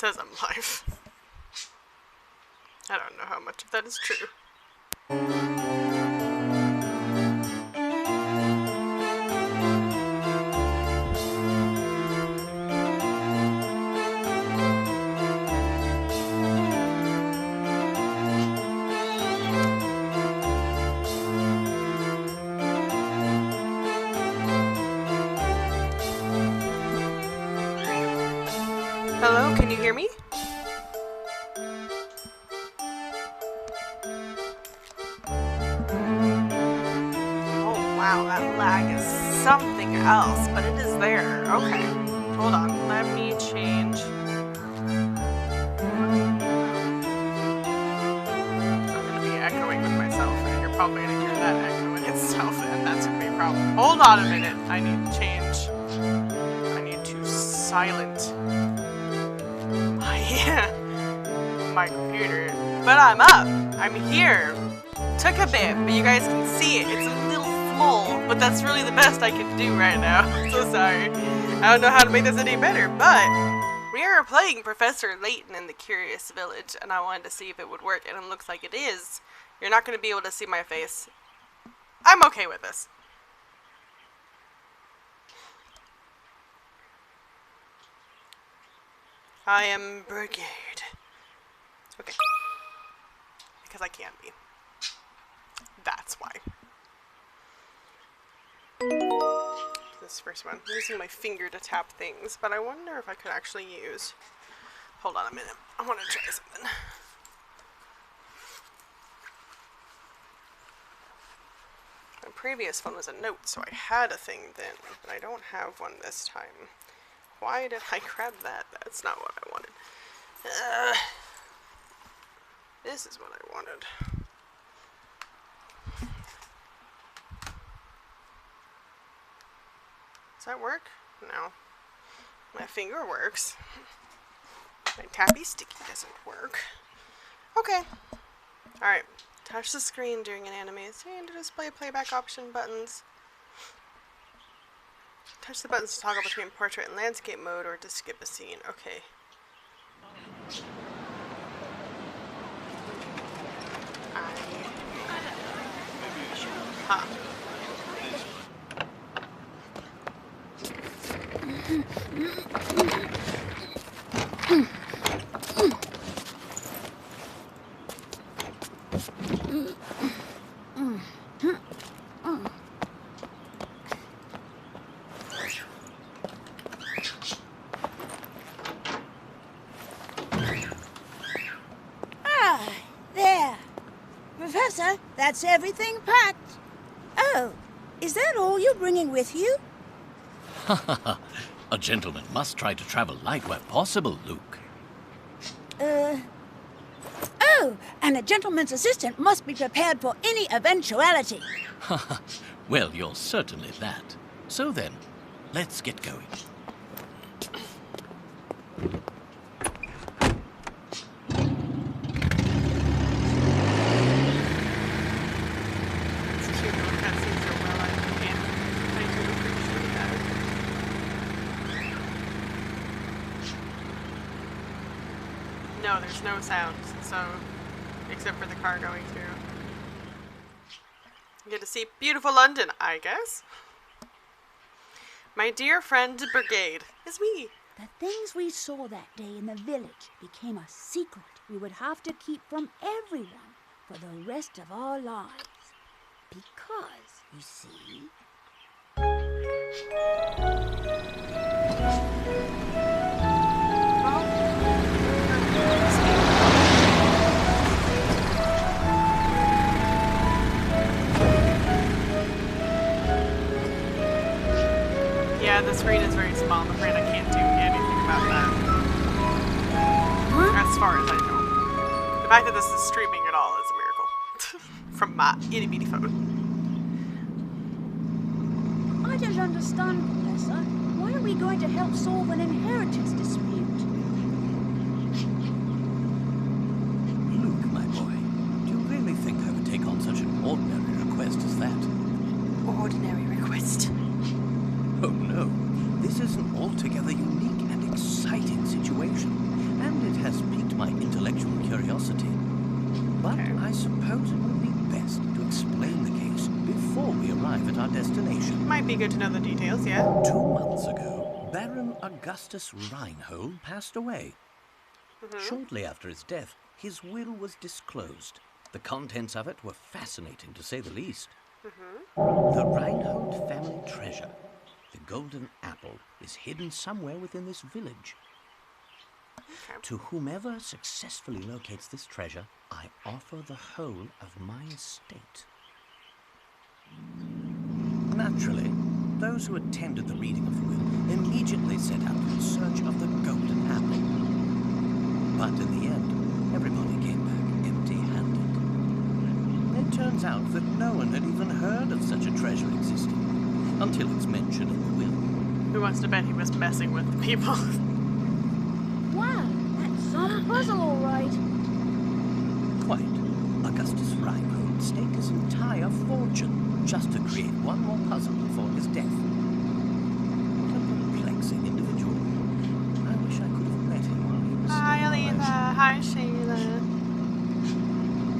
says I'm live. I don't know how much of that is true. Hello, can you hear me? Oh wow, that lag is something else, but it is there. Okay, hold on, let me change. I'm gonna be echoing with myself, and you're probably gonna hear that echoing itself, and that's gonna be a problem. Hold on a minute, I need to change. I need to silent my computer, but I'm up. I'm here. Took a bit, but you guys can see it. It's a little small, but that's really the best I can do right now. I'm so sorry. I don't know how to make this any better, but we are playing Professor Layton in the Curious Village, and I wanted to see if it would work, and it looks like it is. You're not going to be able to see my face. I'm okay with this. I am Brigade. Okay. Because I can be. That's why. This first one. I'm using my finger to tap things, but I wonder if I could actually use... Hold on a minute. I want to try something. My previous one was a note, so I had a thing then, but I don't have one this time. Why did I grab that? That's not what I wanted. This is what I wanted. Does that work? No. My finger works. My tappy sticky doesn't work. Okay. Alright. Touch the screen during an animation to display playback option buttons. Touch the buttons to toggle between portrait and landscape mode or to skip a scene. Okay. Huh. Professor, that's everything packed. Oh, is that all you're bringing with you? A gentleman must try to travel light where possible, Luke. Oh, and a gentleman's assistant must be prepared for any eventuality. Well, you're certainly that. So then, let's get going. No, there's no sound, so except for the car going through. You get to see beautiful London, I guess. My dear friend Brigade is me. The things we saw that day in the village became a secret we would have to keep from everyone for the rest of our lives. Because, you see... Yeah, the screen is very small. I'm afraid I can't do anything about that. As far as I know. The fact that this is streaming at all is a miracle. From my itty bitty phone. I don't understand, Professor. Why are we going to help solve an inheritance dispute? Luke, my boy, do you really think I would take on such an ordinary request as that? Ordinary request. Oh no, this is an altogether unique and exciting situation, and has piqued my intellectual curiosity. But I suppose it would be best to explain the case before we arrive at our destination. Might be good to know the details, yeah. 2 months ago, Baron Augustus Reinhold passed away. Shortly after his death, his will was disclosed. The contents of it were fascinating, to say the least. The Reinhold family treasure, the golden apple, is hidden somewhere within this village. To whomever successfully locates this treasure, I offer the whole of my estate. Naturally, those who attended the reading of the will immediately set out in search of the golden apple. But in the end, everybody came back empty-handed. It turns out that no one had even heard of such a treasure existing until it's mentioned in the will. Who wants to bet he was messing with the people? Wow, that's some puzzle, all right. Quite. Augustus Reinhold staked his entire fortune just to create one more puzzle before his death. What a perplexing individual. I wish I could have met him while he was Hi, still alive. Alina. Hi, Sheila.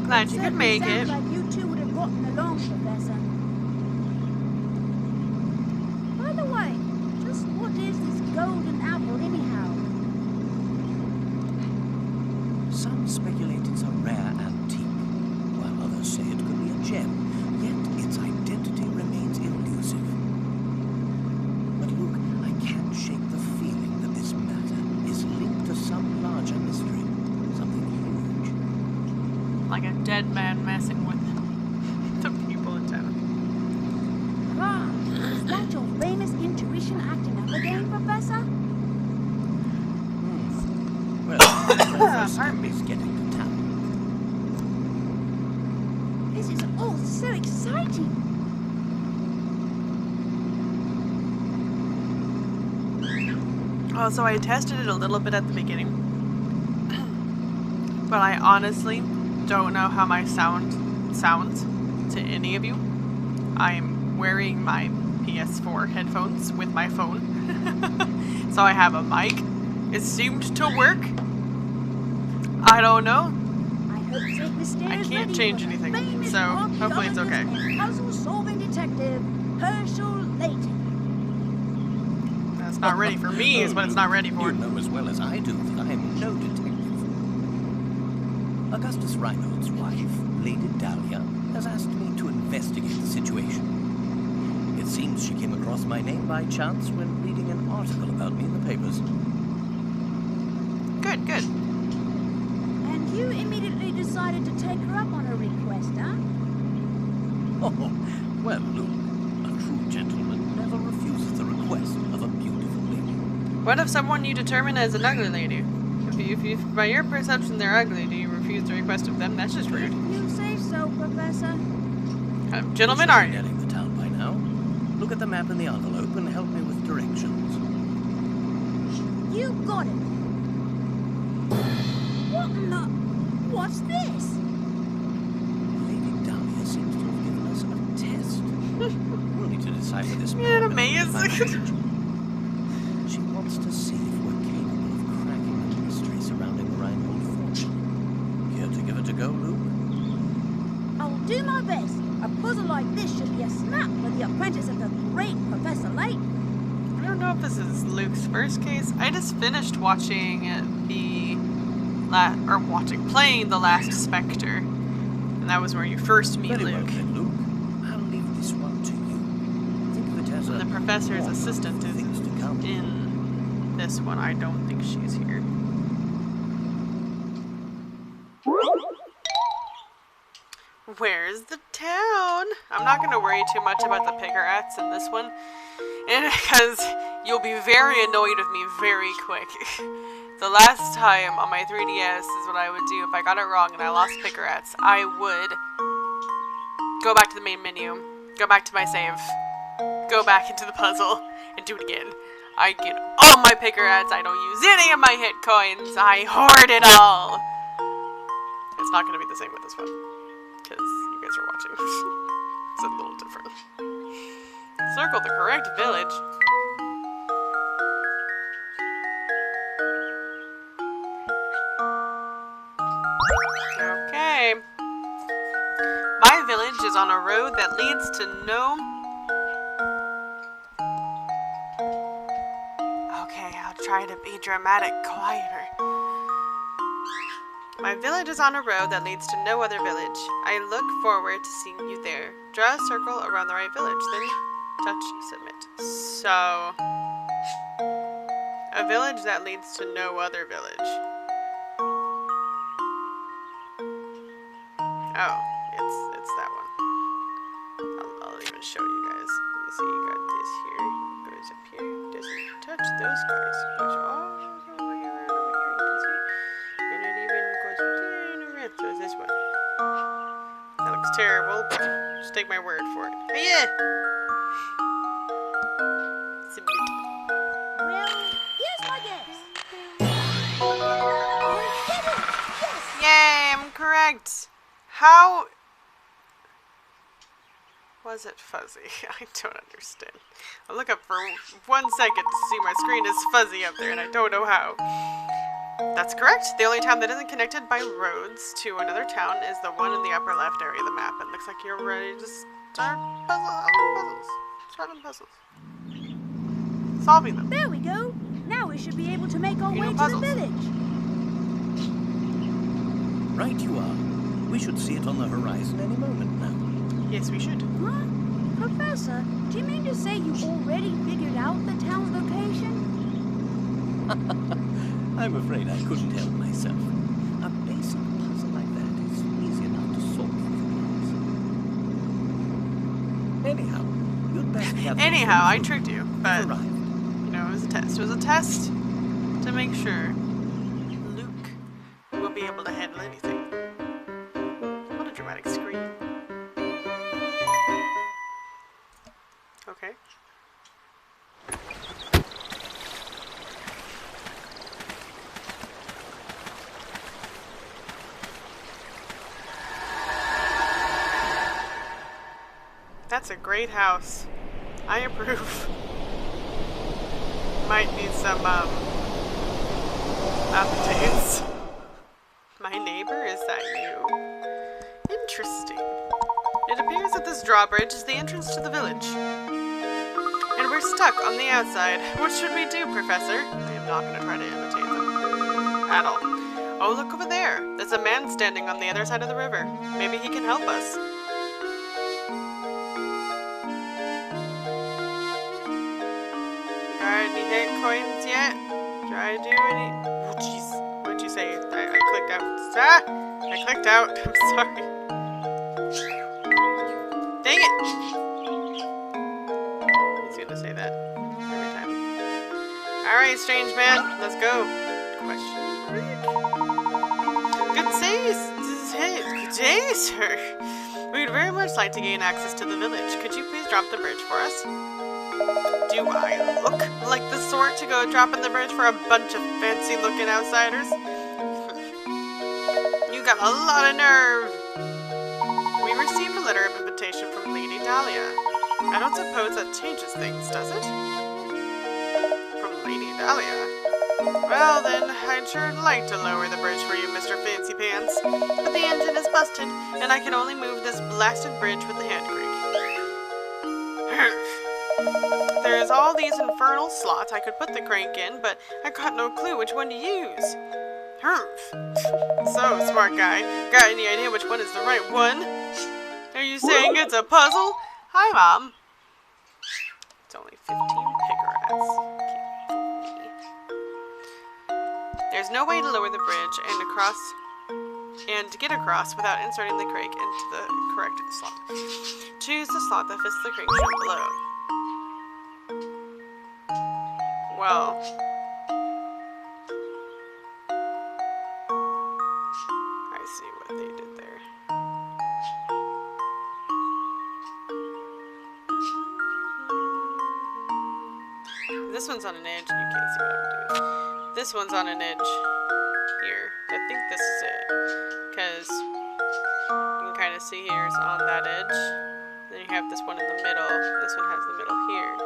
Glad you could make it. Sounds like you two would have gotten along, Professor. By the way, just what is this golden apple anyhow? Some speculate it's a rare antique, while others say it could be a gem, yet its identity remains elusive. But Luke, I can't shake the feeling that this matter is linked to some larger mystery, something huge. Like a dead man messing with the people in town. Ah, is that your famous intuition acting up again, Professor? Well, the first step is getting to town. This is all so exciting. Oh, so I tested it a little bit at the beginning. But I honestly don't know how my sound sounds to any of you. I'm wearing my PS4 headphones with my phone. So I have a mic. It seemed to work. I don't know. I hope St. Mysterio I is can't ready change for the anything, famous so hopefully it's okay. archaeologist and puzzle-solving detective, Layton. That's not ready for me is what it's not ready for. You know as well as I do that I am no detective. Augustus Reinhold's wife, Lady Dahlia, has asked me to investigate the situation. It seems she came across my name by chance when reading an article about me in the papers. Good, good. And you immediately decided to take her up on her request, huh? Oh, well, Luke, a true gentleman never refuses the request of a beautiful lady. What if someone you determine as an ugly lady? If you, by your perception they're ugly, do you refuse the request of them? That's just rude. You say so, Professor. What kind of gentlemen You are should be you? getting the town by now. Look at the map in the envelope and help me with directions. You got it. What in the... What's this? Lady Dahlia seems to have given us a test. We'll need to decipher this. Isn't it amazing? She wants to see if we're capable of cracking the mystery surrounding the Reinhold fortune. Care to give it a go, Luke? I'll do my best. A puzzle like this should be a snap for the apprentice of the great Professor Layton. I don't know if this is Luke's first case. I just finished watching playing The Last Spectre. And that was where you first meet Very well Luke. then, Luke. I'll leave this one to you. Think of it as And a the professor's warm-up assistant for is things to come. in this one. I don't think she's here. Where's the town? I'm not going to worry too much about the picker-ats in this one, because you'll be very annoyed with me very quick. The last time on my 3DS is what I would do if I got it wrong and I lost picker-ats. I would go back to the main menu, go back to my save, go back into the puzzle, and do it again. I get all my picker-ats, I don't use any of my hit coins, I hoard it all! It's not going to be the same with this one, because you guys are watching. It's a little different. Circle the correct village. is on a road that leads to no... Okay, I'll try to be dramatic quieter. My village is on a road that leads to no other village. I look forward to seeing you there. Draw a circle around the right village, then touch submit. So, a village that leads to no other village. Oh, it's that one. I'll even show you guys. You see, you got this here. It goes up here. Doesn't touch those guys. It goes all over here and over here. You can see. And it even goes and around. So it's this one. That looks terrible, but just take my word for it. Hey, yeah! Submit. Well, here's my guess. I did it! Yes! Yay, I'm correct. How was it fuzzy? I don't understand. I'll look up for 1 second to see my screen is fuzzy up there, and I don't know how. That's correct. The only town that isn't connected by roads to another town is the one in the upper left area of the map. It looks like you're ready to start puzzles. Solving puzzles. Solving them. There we go. Now we should be able to make our You way know to puzzles. the village. Right you are. We should see it on the horizon any moment now. Yes, we should. Huh? Professor, do you mean to say you already figured out the town's location? I'm afraid I couldn't help myself. A basic puzzle like that is easy enough to solve for the Anyhow, you'd best have... Anyhow, I tricked you, but, arrived. you know, it was a test. It was a test to make sure Luke will be able to handle anything. What a dramatic scream. Okay. That's a great house. I approve. Might need some, updates. My neighbor, is that you? Interesting. It appears that this drawbridge is the entrance to the village. And we're stuck on the outside. What should we do, Professor? I am not going to try to imitate them. At all. Oh, look over there. There's a man standing on the other side of the river. Maybe he can help us. Got any hit coins yet? Try to do any... Oh, jeez. What'd you say? I clicked out. Ah! I clicked out. I'm sorry. Dang it! He's gonna say that every time. Alright, strange man. Let's go. Question mark? Good day, sir. We'd very much like to gain access to the village. Could you please drop the bridge for us? Do I look like the sort to go dropping the bridge for a bunch of fancy-looking outsiders? You got a lot of nerve. We received a letter of invitation from Lady Dahlia. I don't suppose that changes things, does it? From Lady Dahlia? Well then, I'd sure like to lower the bridge for you, Mr. Fancy Pants. But the engine is busted, and I can only move this blasted bridge with the hand crank. There's all these infernal slots I could put the crank in, but I got no clue which one to use. So, smart guy, got any idea which one is the right one? Are you saying it's a puzzle? Hi, Mom. It's only 15 pigrats. There's no way to lower the bridge and to get across without inserting the crank into the correct slot. Choose the slot that fits the crank shown below. Well, I see what they did there. This one's on an edge, and you can't see what I'm doing. This one's on an edge here. I think this is it, because you can kind of see here it's on that edge. Then you have this one in the middle. This one has the middle here.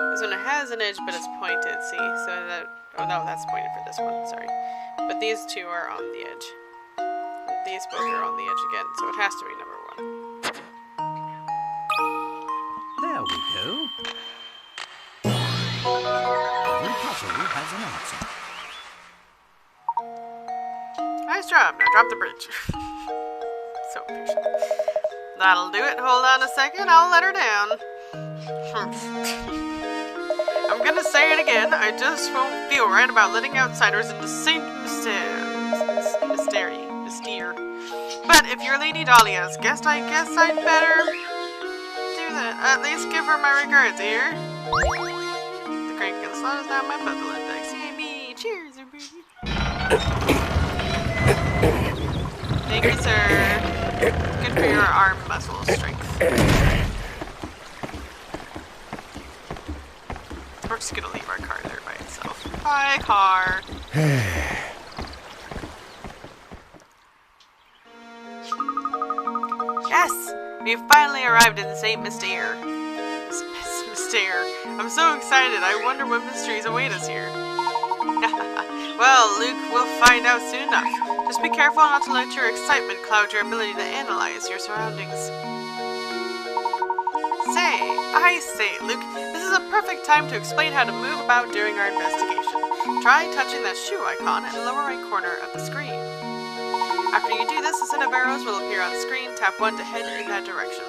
This one has an edge, but it's pointed, see? So that, oh no, that's pointed for this one, sorry. But these two are on the edge. These both are on the edge again, so it has to be number one. Nice job. Now drop the bridge. So patient. That'll do it. Hold on a second. I'll let her down. I'm gonna say it again. I just won't feel right about letting outsiders into Saint Mystere. But if you're Lady Dahlia's guest, I guess I'd better do that. At least give her my regards here. The crank and slows down my puzzle index. Yay me! Cheers, everybody. Thank you, sir. Good for your arm muscle strength. We're just gonna leave our car there by itself. Bye, car. Yes! We've finally arrived in Saint Mystere. Mystere. I'm so excited. I wonder what mysteries await us here. Well, Luke, we'll find out soon enough. Just be careful not to let your excitement cloud your ability to analyze your surroundings. I say, Luke, this is a perfect time to explain how to move about during our investigation. Try touching that shoe icon in the lower right corner of the screen. After you do this, a set of arrows will appear on the screen. Tap 1 to head in that direction.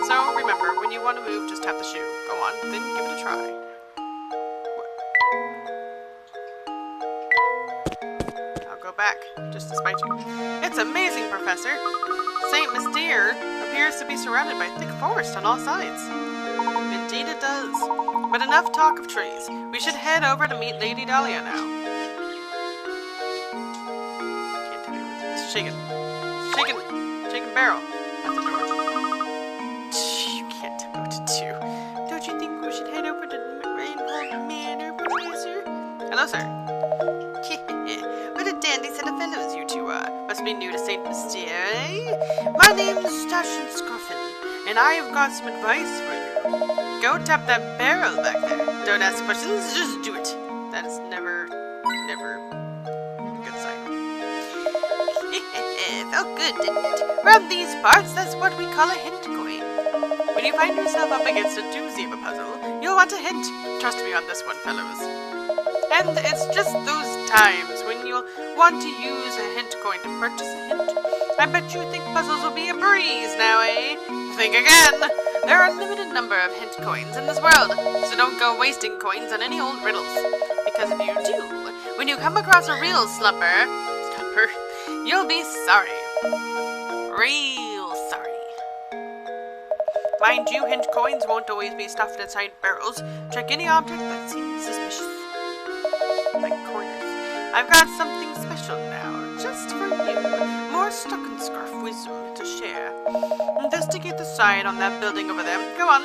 So, remember, when you want to move, just tap the shoe. Go on, then give it a try. I'll go back, just to spite you. It's amazing, Professor! Saint Mystere appears to be surrounded by thick forest on all sides. Indeed it does. But enough talk of trees. We should head over to meet Lady Dahlia now. Can't tell you what it's shaking. Shaking barrel at the door. You can't tell me what to do. Don't you think we should head over to Rainbow Manor, Professor? Hello, sir. What a dandy set of fellows you two are. Must be new to Saint Mystere, eh? My name's Stashin Scoffin, and I've got some advice for you. Go tap that barrel back there. Don't ask questions, just do it. That is never a good sign. Felt good, didn't it? Around these parts, that's what we call a hint coin. When you find yourself up against a doozy of a puzzle, you'll want a hint. Trust me on this one, fellows. And it's just those times when you'll want to use a hint coin to purchase a hint. I bet you think puzzles will be a breeze now, eh? Think again! There are a limited number of hint coins in this world, so don't go wasting coins on any old riddles. Because if you do, when you come across a real slumper, you'll be sorry. Real sorry. Mind you, hint coins won't always be stuffed inside barrels. Check any object that seems suspicious. Like corners. I've got something special now, just for you. More stuck and scarf wisdom to share. Investigate the sign on that building over there. Go on.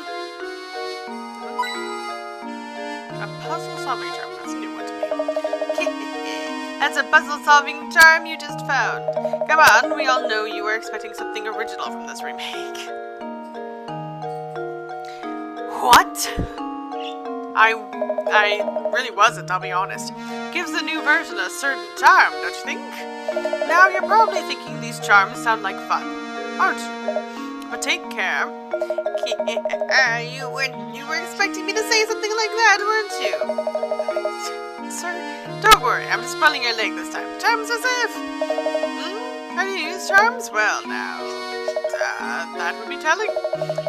A puzzle-solving charm. That's a new one to me. That's a puzzle-solving charm you just found. Come on, we all know you were expecting something original from this remake. What? I really wasn't, I'll be honest. Gives the new version a certain charm, don't you think? Now you're probably thinking these charms sound like fun, aren't you? But take care. You were expecting me to say something like that, weren't you? Sir, don't worry, I'm just pulling your leg this time. Charms are safe. How do you use charms? Well, now, that would be telling.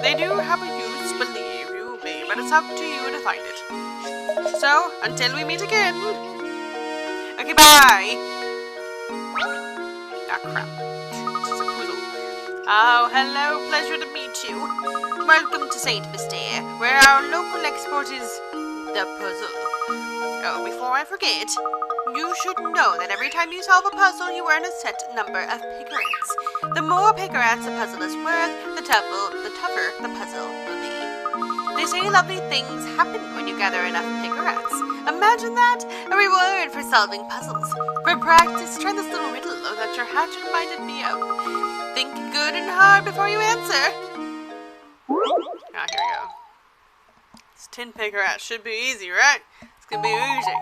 They do have a use, believe you me, but it's up to you to find it. So, until we meet again. Okay, bye. Ah, crap. It's a poodle. Oh, hello. Pleasure to meet you. Welcome to Saint Mystere, where our local export is the puzzle. Oh, before I forget, you should know that every time you solve a puzzle, you earn a set number of picarats. The more picarats a puzzle is worth, the tougher the puzzle will be. They say lovely things happen when you gather enough picarats. Imagine that! A reward for solving puzzles. For practice, try this little riddle that your hat reminded me of. Think good and hard before you answer. Ah, here we go. It's 10 picarats. Should be easy, right? It's gonna be easy.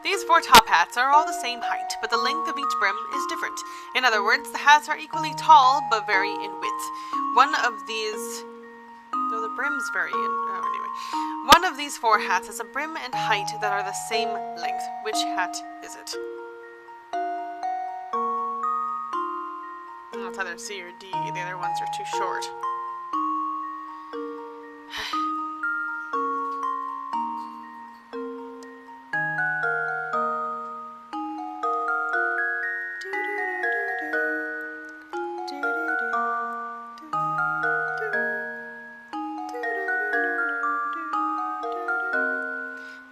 These 4 top hats are all the same height, but the length of each brim is different. In other words, the hats are equally tall, but vary in width. One of these... No, the brim's anyway. One of these 4 hats has a brim and height that are the same length. Which hat is it? Well, it's either C or D. The other ones are too short.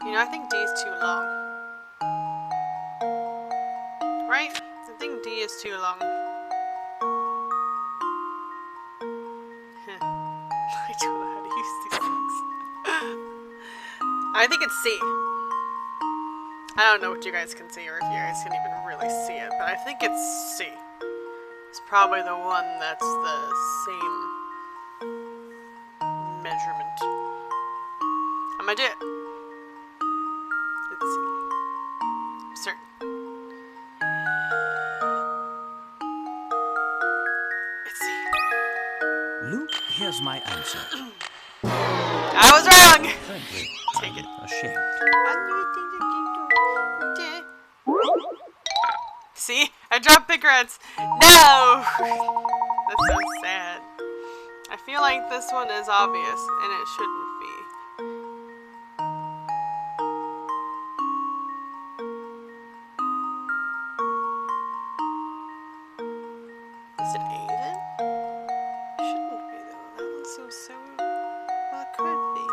You know, I think D is too long. Right? I think D is too long. I don't know how to use these things. I think it's C. I don't know what you guys can see or if you guys can even really see it, but I think it's C. It's probably the one that's the same measurement. I'm gonna do it. It's C. I'm certain. It's C. Luke, here's my answer. I was wrong! Frankly, Take it. ashamed. See? I dropped pickets. No! That's so sad. I feel like this one is obvious, and it shouldn't be. Is it A then? Shouldn't be though. That one seems so... Well, it could be.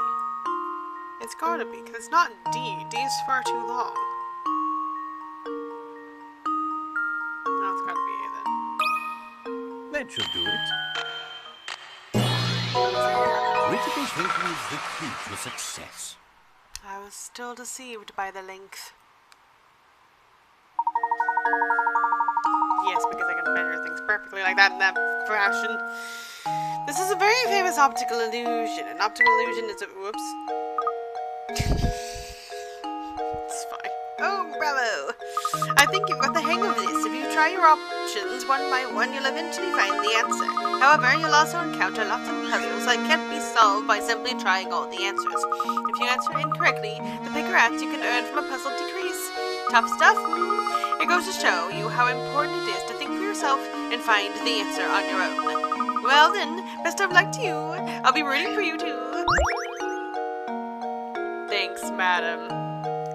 It's gotta be, because it's not D. D is far too long. No, it's gotta be A then. That should do it. Critical thinking is the key to success. I was still deceived by the length. Yes, because I can measure things perfectly like that in that fashion. This is a very famous optical illusion. An optical illusion is a... Whoops. It's fine. Oh, bravo! I think you've got the hang of this. If you try your options one by one, you'll eventually find the answer. However, you'll also encounter lots of puzzles that can't be solved by simply trying all the answers. If you answer incorrectly, the picarats you can earn from a puzzle decrease. Tough stuff? It goes to show you how important it is to think for yourself and find the answer on your own. Well then, best of luck to you. I'll be rooting for you too. Thanks, madam.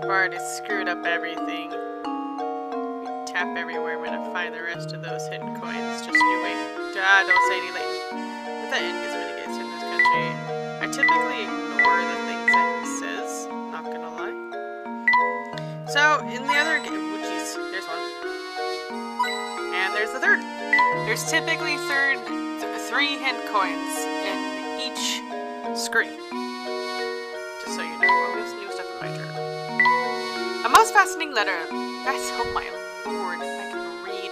I've already screwed up everything. You tap everywhere when I find the rest of those hidden coins. Just you wait. Don't say any Layton. If that end gets renegades in this country, I typically ignore the things that he says. Not gonna lie. So, in the other game, there's one. And there's the third. There's typically 3 hint coins in each screen. Just so you know. Oh, there's new stuff in my turn. A most fascinating letter. That's, oh my lord, I can read.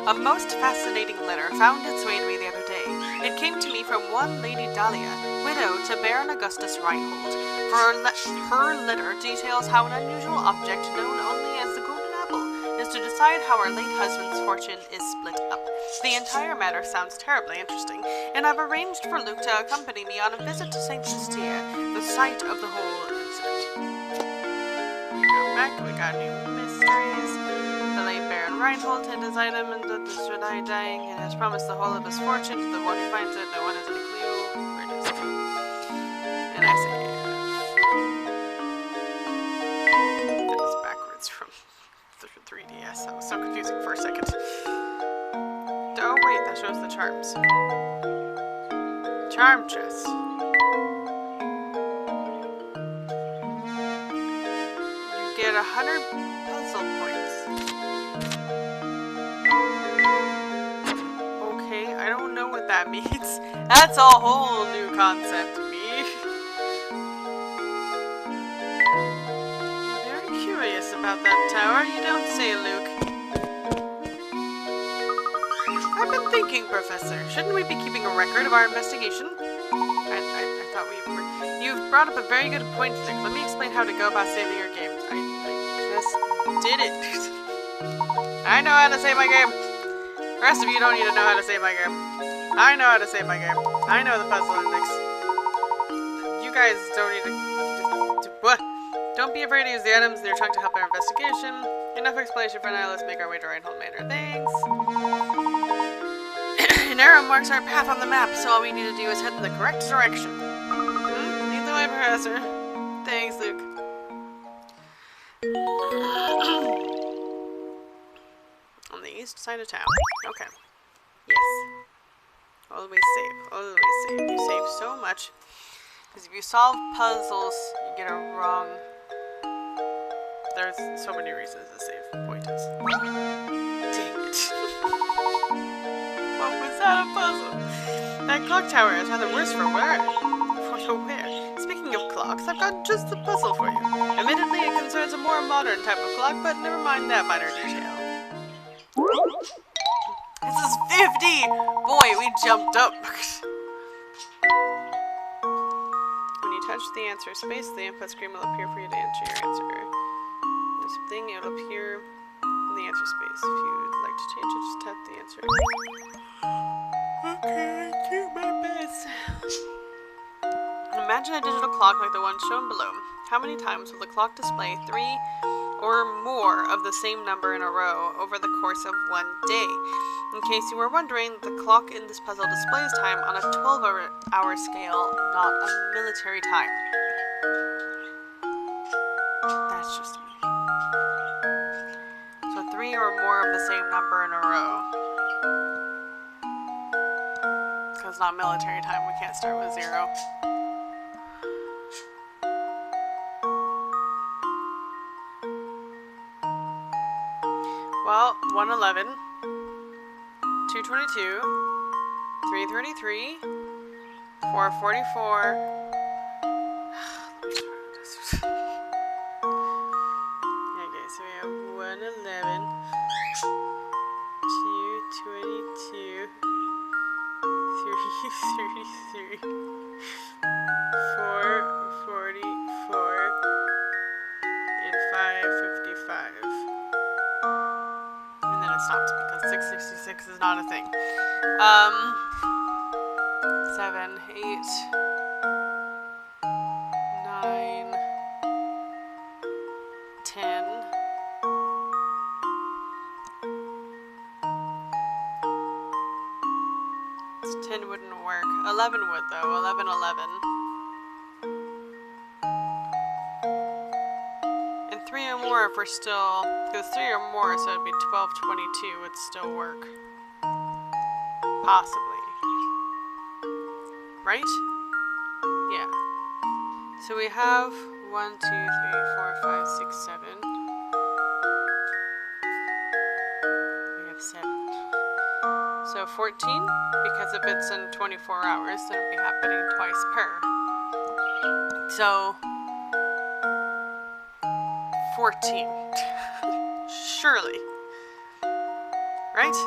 A most fascinating letter found its way to me the other day. It came to me from one Lady Dahlia, widow to Baron Augustus Reinhold. Her letter details how an unusual object known only as the Golden Apple is to decide how her late husband's fortune is split up. The entire matter sounds terribly interesting, and I've arranged for Luke to accompany me on a visit to St. Cecilia, the site of the whole incident. We go back, we got new mysteries. The late Baron Reinhold hid his item and this Jedi dying, and has promised the whole of his fortune to the one who finds it. No one has any clue where it is. And I say, that was backwards from 3DS. That was so confusing for a second. Oh wait, that shows the charms. Charm chest. You get 100 puzzle points. Okay, I don't know what that means. That's a whole new concept to me. I'm very curious about that tower, you don't say, Luke. I've been thinking, Professor, shouldn't we be keeping a record of our investigation? I thought we were... You've brought up a very good point, Luke. Let me explain how to go about saving your game. I just did it. I know how to save my game. The rest of you don't need to know how to save my game. I know how to save my game. I know the puzzle index. guys don't need to what? Don't be afraid to use the items in your trunk to help our investigation. Enough explanation for now. Let's make our way to Reinhold Manor. Thanks. An arrow marks our path on the map, so all we need to do is head in the correct direction. Lead the way, Professor. Thanks, Luke. On the east side of town. Okay. Yes. Always save. Always save. You save so much. Because if you solve puzzles, you get a wrong... There's so many reasons to save pointers. Dang it. What was that a puzzle? That clock tower is rather worse for wear. For the wear. Speaking of clocks, I've got just the puzzle for you. Admittedly, it concerns a more modern type of clock, but never mind that minor detail. This is 50! Boy, we jumped up. When you touch the answer space, the input screen will appear for you to enter your answer. This thing, it will appear in the answer space. If you would like to change it, just tap the answer. Okay, I do my best. Imagine a digital clock like the one shown below. How many times will the clock display 3 or more of the same number in a row over the course of one day? In case you were wondering, the clock in this puzzle displays time on a 12-hour scale, not a military time. That's just me. So 3 or more of the same number in a row. Because it's not military time, we can't start with 0. Well, 111, 222, 333, 444. Okay, so we have 111, 222, 333, 444, and 555. And then it stops because 666 is not a thing. 7, 8, 9, 10. This 10 wouldn't work. 11 would though. 11, 11. And 3 or more if we're still, because 3 or more, so it'd be 12, 22 would still work. Possibly. Right? Yeah. So we have 1, 2, 3, 4, 5, 6, 7. We have 7. So 14, because if it's in 24 hours, then it'll be happening twice per. So 14. Surely. Right?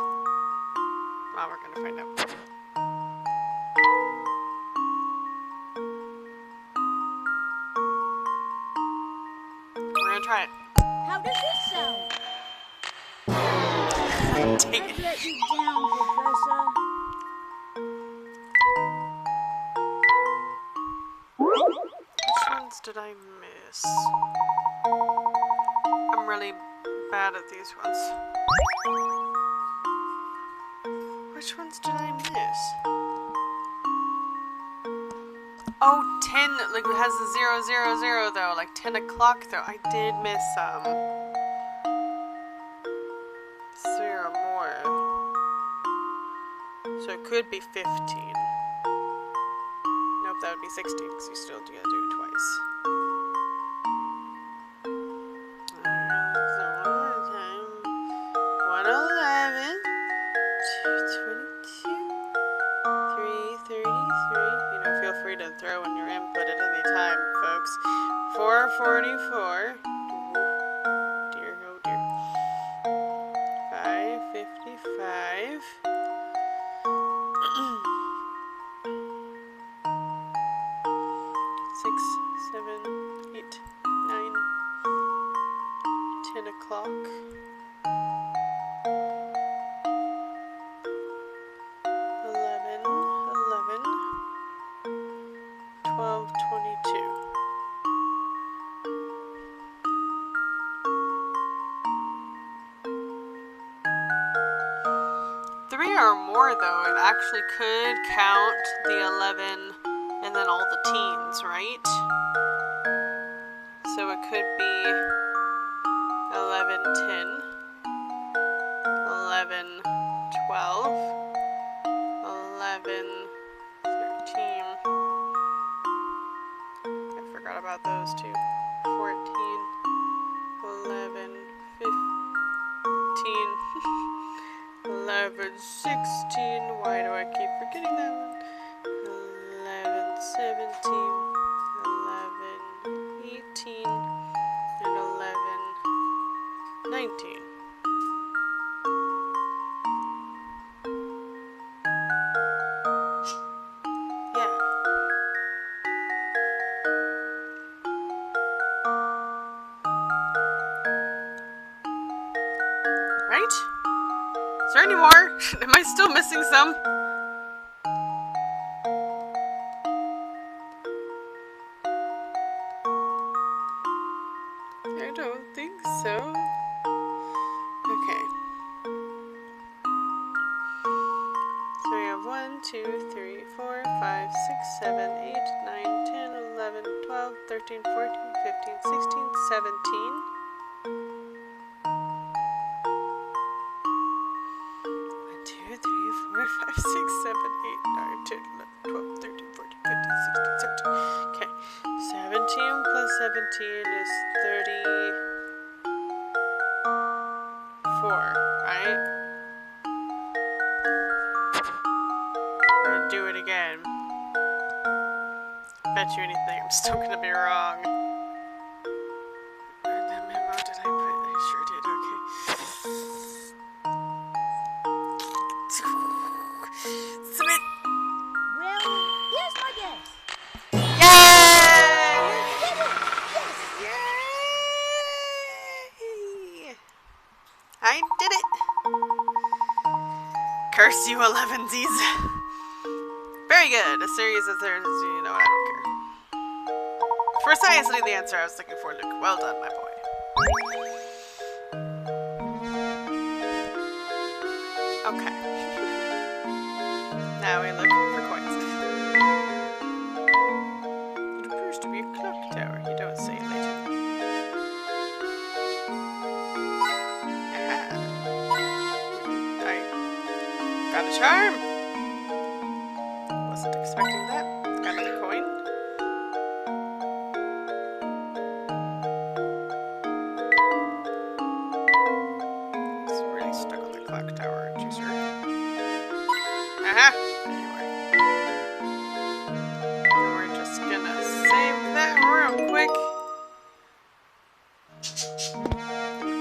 Well, we're gonna find out. We're gonna try it. How does this sound? Take I've it. let you down, Professor. Which ones did I miss? I'm really bad at these ones. Which ones did I miss? Oh, 10, like it has the 0, 0, 0 though, like 10 o'clock though. I did miss some. 3 or more. So it could be 15. Nope, that would be 16 because you still do gotta do it twice. So one more time. 111, 222, 333. You know, feel free to throw in your input at any time, folks. 444. Oh dear, oh dear. 555. 6, 7, 8, 9, 10 o'clock. 11, 11, 12, 12, 22. Three or more, though, it actually could count the 11 and then all the teens, right? So it could be 11, 10, 11, 12, 11, 13. I forgot about those two. 14, 11, 15. 11, 16, why do I keep forgetting that one? 11, 17, 11, 18, and 11, 19. Yeah. Right? Is there any more? Am I still missing some? I don't think so. Okay. So we have 1, 2, 3, 4, 5, 6, 7, 8, 9, 10, 11, 12, 13, 14, 15, 16, 17. 2, 3, 4, 5, 6, 7, 8, 9, 10, 11, 12, 13, 14, 15, 16, 17. Okay. 17 plus 17 is 34, right? I'm gonna do it again. Bet you anything, I'm still gonna be wrong. Where in that memo did I put? I sure did, okay. Submit! Well, here's my guess. Yay! Yay! I did it! Curse you, 11sies. Very good. A series of thirds, you know what, I don't care. Precisely the answer I was looking for, Luke. Well done, my boy. Okay. Now we look for coins. It appears to be a clock tower. You don't say, Layton. Aha. I got a charm. Wasn't expecting that. Got another coin. It's really stuck on the clock tower, aren't you, sir? Aha! There you are. And we're just gonna save that real quick.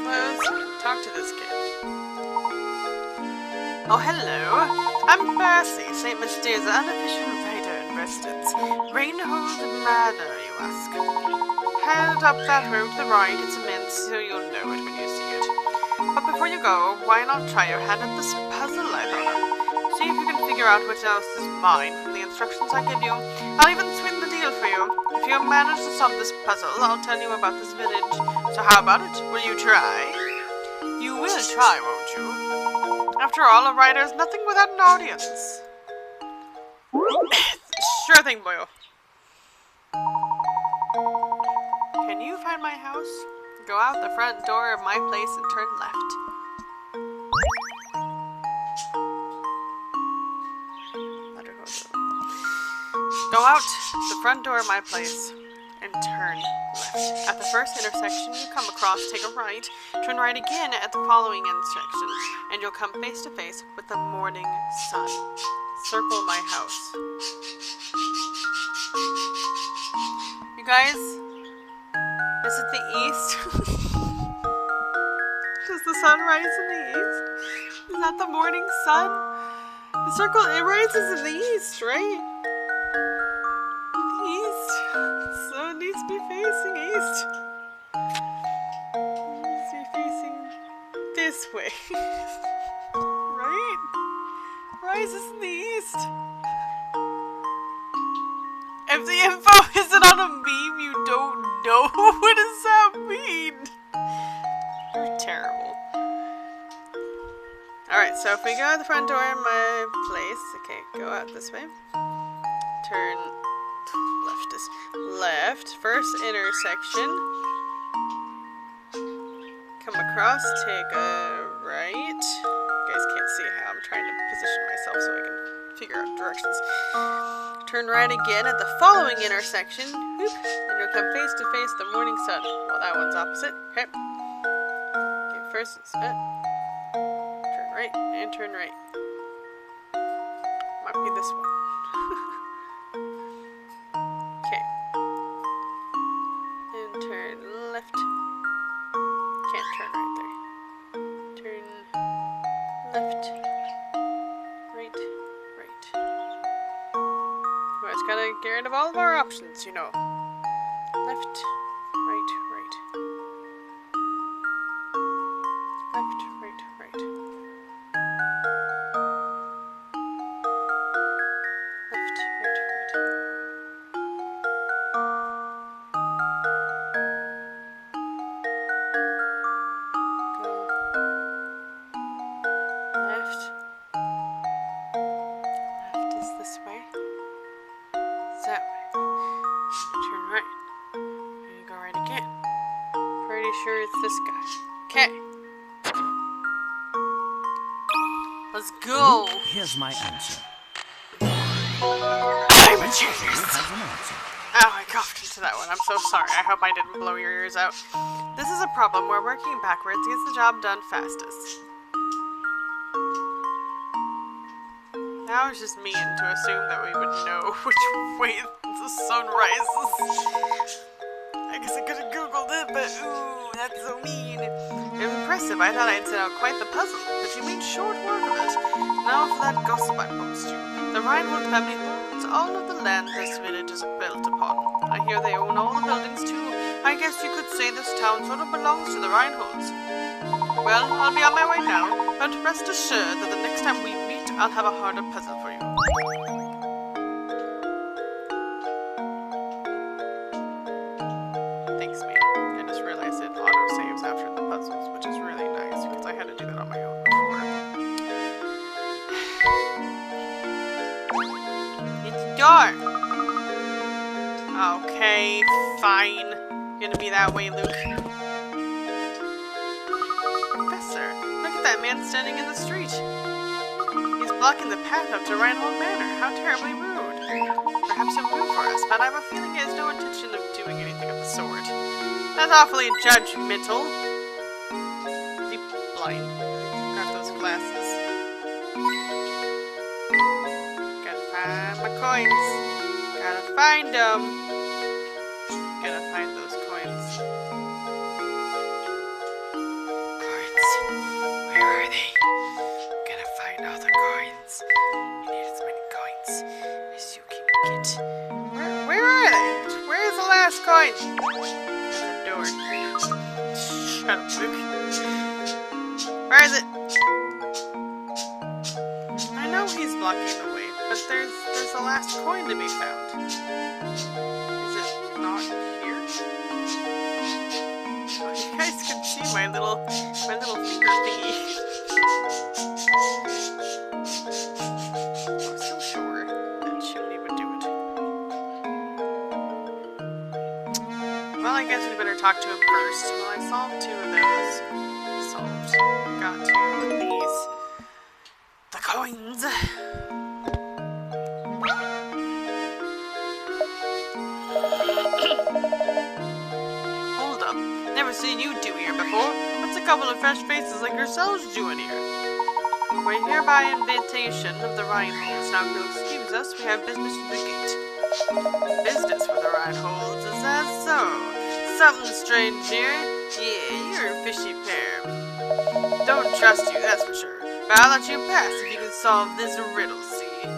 Close and talk to this kid. Oh, hello. I'm Percy, St. Mysteer's unofficial writer in residence. Rainhold Manor, you ask? Head up that road to the right. It's immense, so you'll know it when you see it. But before you go, why not try your hand at this puzzle I thought of? See if you can figure out what else is mine from the instructions I give you. I'll even swing the deal for you. If you manage to solve this puzzle, I'll tell you about this village. So how about it? Will you try? You will try, won't you? After all, a writer is nothing without an audience. Sure thing, boyo. Can you find my house? Go out the front door of my place and turn left. Go out the front door of my place and turn left. At the first intersection you come across, take a right. Turn right again at the following intersection, and you'll come face to face with the morning sun. Circle my house. You guys, is it the east? Does the sun rise in the east? Is that the morning sun? The circle, it rises in the east, right? East. So it needs to be facing east. It needs to be facing this way. Right? Rises in the east. Empty info! know. What does that mean? You're terrible. Alright, so if we go out the front door in my place, okay, go out this way. Turn left. First intersection. Come across, take a right. You guys can't see how I'm trying to position myself so I can figure out directions. Turn right again at the following intersection. Whoop, and you'll come face to face the morning sun. Well, that one's opposite. Okay. Okay, first it's turn right and turn right. Might be this one. Okay. And turn left. Can't turn right there. Turn left. Right. Well, it's gotta get rid of all of our options, you know. Left. Right. Left. Right. Left. Sure it's this guy. Okay. Let's go. Here's my answer. I'm a genius. Has an answer. Oh, I coughed into that one. I'm so sorry. I hope I didn't blow your ears out. This is a problem where working backwards gets the job done fastest. That was just mean to assume that we would know which way the sun rises. I guess I could have googled it, but ooh, that's so mean. Impressive. I thought I'd set out quite the puzzle, but you made short work of it. Now for that gossip I promised you. The Reinhold family owns all of the land this village is built upon. I hear they own all the buildings too. I guess you could say this town sort of belongs to the Reinholds. Well, I'll be on my way now, but rest assured that the next time we meet, I'll have a harder puzzle for you. Thanks, man. I just realized it auto-saves after the puzzles, which is really nice, because I had to do that on my own before. It's dark! Okay, fine. Gonna be that way, Luke. Professor, look at that man standing in the street. He's blocking the path up to Reinhold Manor. How terribly rude. Perhaps he'll move for us, but I have a feeling he has no intention of doing anything of the sort. That's awfully judgmental. Is he blind? Got those glasses. Gotta find my coins. Gotta find them. Gotta find those coins. Coins. Where are they? Gotta find all the coins. You need as many coins as you can get. Where are they? Where is the last coin? The door. Shut up, Luke. Where is it? I know he's blocking the way, but there's the last coin to be found. Is it not here? Oh, you guys can see my little finger thingy. I was so sure that Chimney would do it. Well, I guess we better talk to him first. Well, I solved 2 of those. Solved. Got 2 of these. The coins! Hold up. Never seen you two here before. What's a couple of fresh faces like yourselves doing here? We're here by invitation of the Reinholds. Now, if you'll excuse us, we have business at the gate. Business with the Reinholds, is that so? Something strange here? Yeah, you're a fishy pair. Don't trust you, that's for sure. But I'll let you pass if you can solve this riddle, see?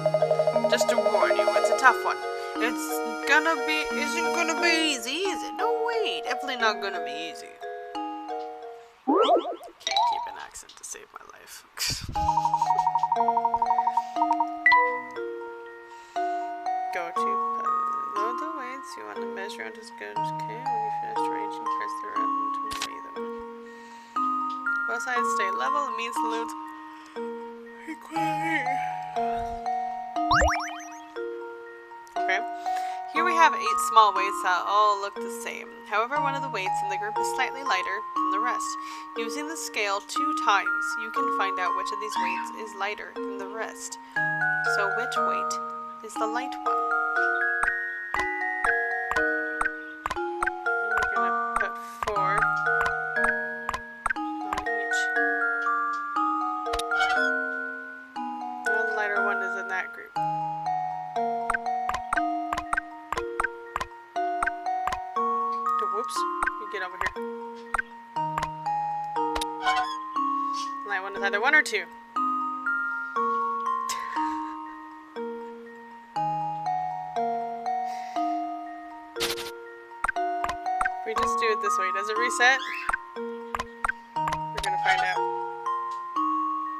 Just to warn you, it's a tough one. Isn't gonna be easy, is it? No way, definitely not gonna be easy. Can't keep an accent to save my life. Go to the ways you want to measure out his goods. Okay, when you finish arranging, press the button to weigh them. Both sides stay level. It means the loads equally. Okay. Here we have 8 small weights that all look the same. However, one of the weights in the group is slightly lighter than the rest. Using the scale 2 times, you can find out which of these weights is lighter than the rest. So which weight is the light one? We're gonna put 4 on each. Well, the lighter one is in that group. Whoops, you get over here. Light one is either 1 or 2. If we just do it this way, does it reset? We're gonna find out.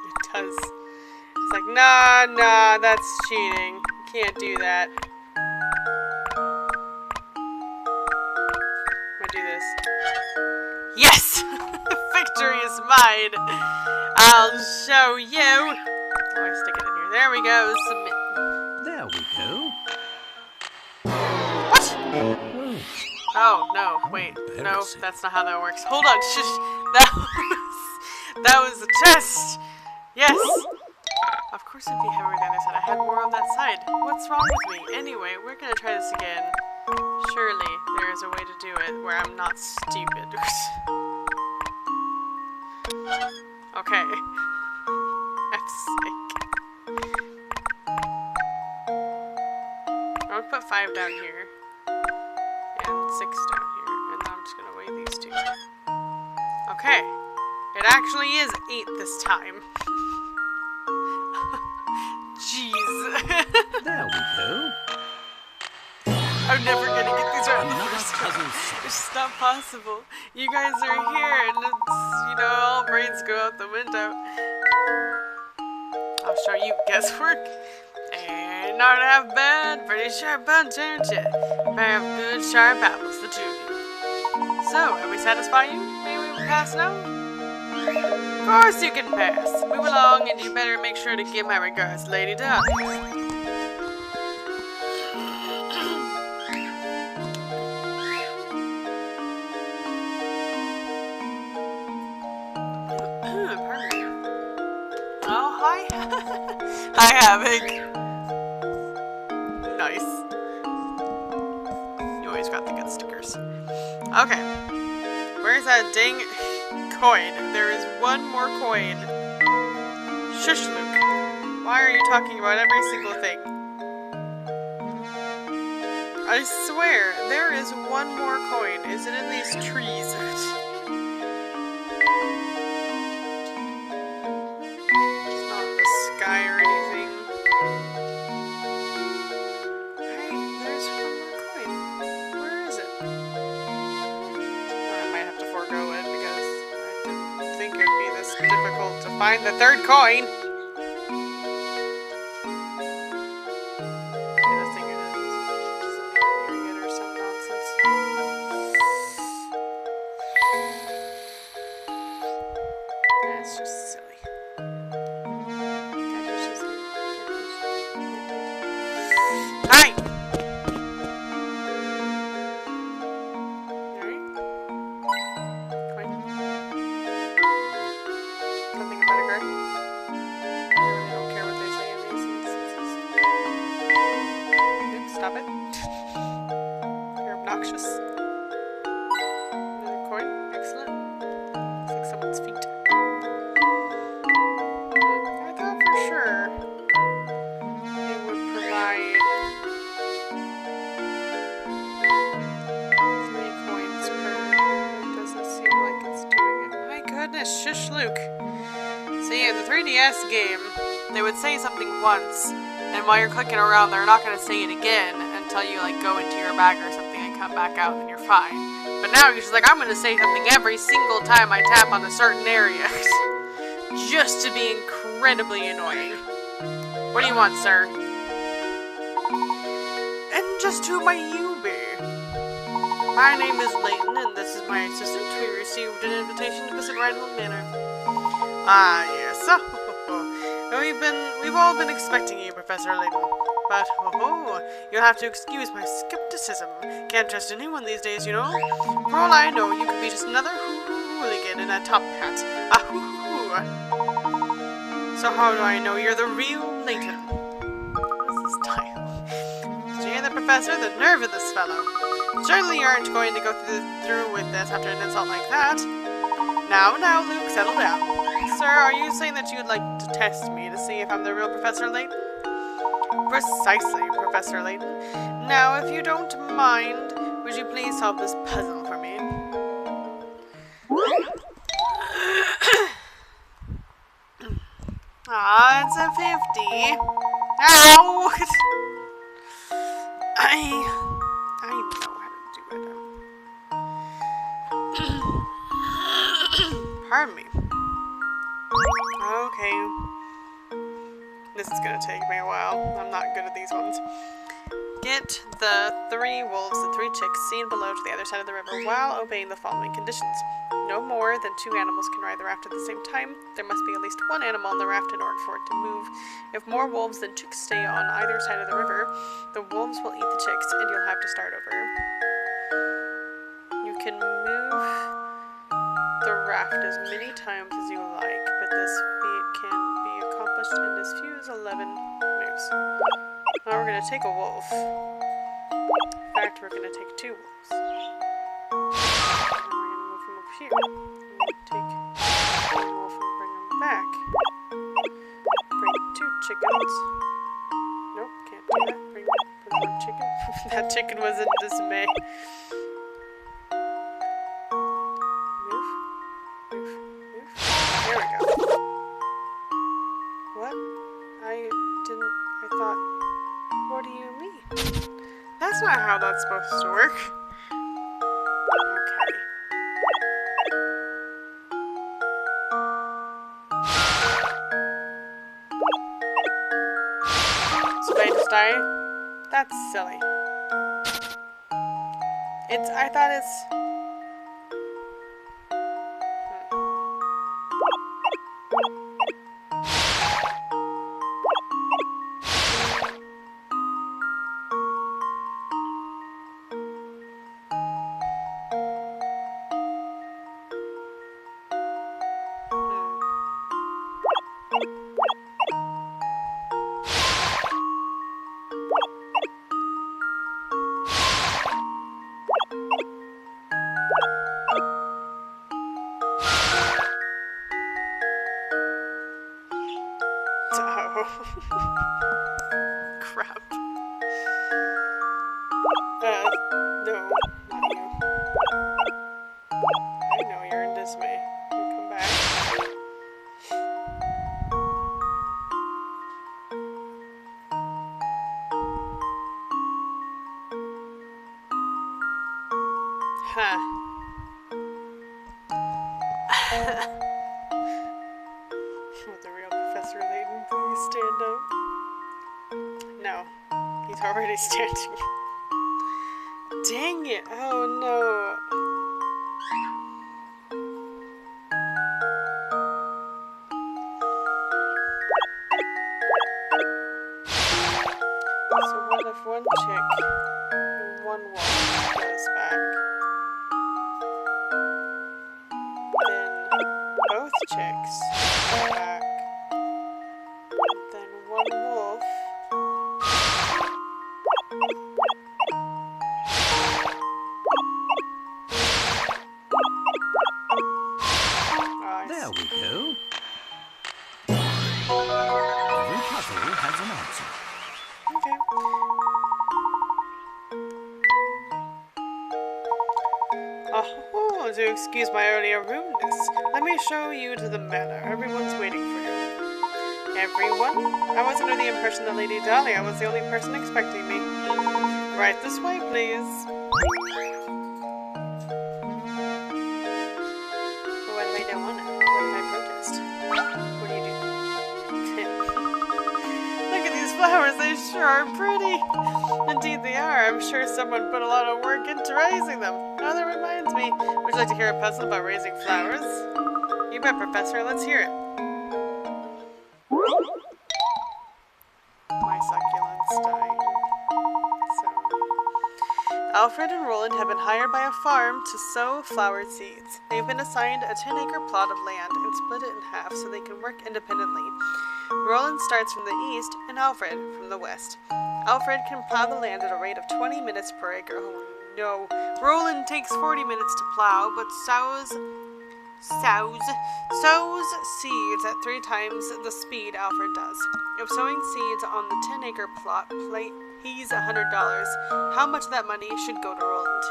It does. It's like, nah, that's cheating. You can't do that. Do this. Yes! Victory is mine! I'll show you! Oh, I stick it in here. There we go. Submit. There we go. What? Oh, no. Wait. No, Embarrassing. that's not how that works. Hold on. Shush. That was a test! Yes! Of course it'd be heavier than I said. I had more on that side. What's wrong with me? Anyway, we're gonna try this again. Surely there is a way to do it where I'm not stupid. Okay. F's sake. I'm gonna put 5 down here. And 6 down here. And then I'm just gonna weigh these 2. Okay. It actually is 8 this time. Jeez. There we go. I'm never gonna get these right the Another first time. puzzle It's solved. just not possible. You guys are here and it's, all brains go out the window. I'll show you guesswork. And not half bad, pretty sharp bunch, aren't you? Pair of good sharp apples, the two of you. So, have we satisfied you? Maybe we will pass now? Of course you can pass. Move along and you better make sure to give my regards, Lady Darling. Oh, hi. Hi, Havoc. Nice. You always got the good stickers. Okay. Where's that dang coin? There is one more coin. Shush, Luke. Why are you talking about every single thing? I swear, there is one more coin. Is it in these trees? Or anything. Hey, there's one more coin. Where is it? I might have to forego it because I didn't think it would be this difficult to find the 3rd coin. Maybe the thing isn't even near it or some nonsense. That's just silly. Alright! Alright. Coin. Something about a girl. I really don't care what they say in these instances. Oops, stop it. You're obnoxious. Another coin. Excellent. Looks like someone's feet. I thought for sure they would provide 3 coins per. It doesn't seem like it's doing it. My goodness, shush, Luke. See, in the 3DS game, they would say something once, and while you're clicking around, they're not going to say it again until you like go into your bag or something and come back out, and you're fine. But now you're just like, I'm going to say something every single time I tap on a certain area. Just to be incredibly annoying. What do you want, sir? And just who might you be? My name is Layton, and this is my assistant. We received an invitation to visit Rhinehall Manor. Ah, yes. We've all been expecting you, Professor Layton. But, you'll have to excuse my skepticism. Can't trust anyone these days, you know. For all I know, you could be just another hooligan in a top hat. A hoo-hoo. So how do I know you're the real Layton? What is this style? Did you hear that, Professor? The nerve of this fellow. Certainly you aren't going to go through with this after an insult like that. Now, Luke, settle down. Sir, are you saying that you'd like to test me to see if I'm the real Professor Layton? Precisely, Professor Layton. Now, if you don't mind, would you please solve this puzzle for me? Ah, it's a 50. Ow! I know how to do it. Pardon me. Okay. This is gonna take me a while. I'm not good at these ones. Get the 3 wolves and 3 chicks seen below to the other side of the river while obeying the following conditions. No more than 2 animals can ride the raft at the same time. There must be at least 1 animal on the raft in order for it to move. If more wolves than chicks stay on either side of the river, the wolves will eat the chicks and you'll have to start over. You can move the raft as many times as you like, but this feat can be accomplished in as few as 11 moves. Now we're going to take a wolf. In fact, we're going to take 2 wolves. Here. Take one wolf and bring them back. Bring 2 chickens. Nope, can't do that. Bring 1 chicken. That chicken was in dismay. Move. There we go. What? I thought... What do you mean? That's not how that's supposed to work. Die? That's silly. I thought it's... Crap. No, not you. I know you're in dismay. You come back. Huh. With the real Professor Layton, please stand up. No, he's already standing. Dang it! Oh no! So what if 1 chick and 1 wolf goes back? Then both chicks go back. Then 1 wolf. There we go. Every puzzle has an answer. Okay. Oh, do excuse my earlier rudeness. Let me show you to the manor. Everyone's waiting for you. Everyone? I was under the impression that Lady Dahlia was the only person expecting me. Right this way, please. What if I don't want it? What if I protest? What do you do? Look at these flowers, they sure are pretty. And Indeed they are. I'm sure someone put a lot of work into raising them. Oh, that reminds me. Would you like to hear a puzzle about raising flowers? You bet, Professor. Let's hear it. My succulents dying. So, Alfred and Roland have been hired by a farm to sow flower seeds. They've been assigned a 10-acre plot of land and split it in half so they can work independently. Roland starts from the east and Alfred from the west. Alfred can plow the land at a rate of 20 minutes per acre. Oh no. Roland takes 40 minutes to plow, but sows seeds at 3 times the speed Alfred does. If sowing seeds on the 10-acre plot pays $100, how much of that money should go to Roland?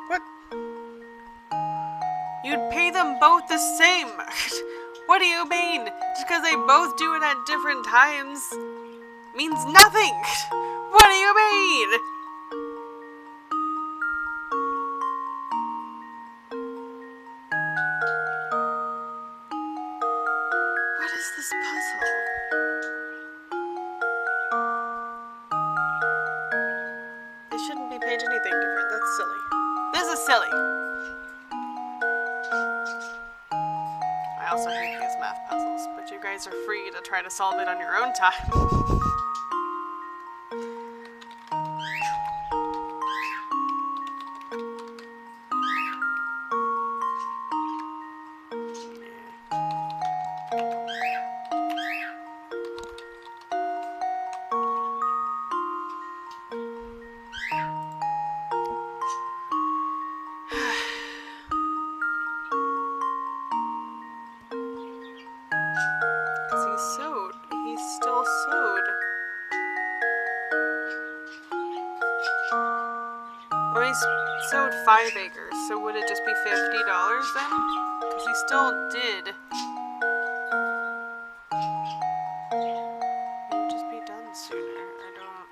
What? You'd pay them both the same. What do you mean? Just because they both do it at different times means nothing. What do you mean? What is this puzzle? It shouldn't be page anything different. That's silly. This is silly. I also hate these math puzzles, but you guys are free to try to solve it on your own time. He's still sewed. Or he's sewed 5 acres, so would it just be $50 then? Because he still did. It would just be done sooner. I don't...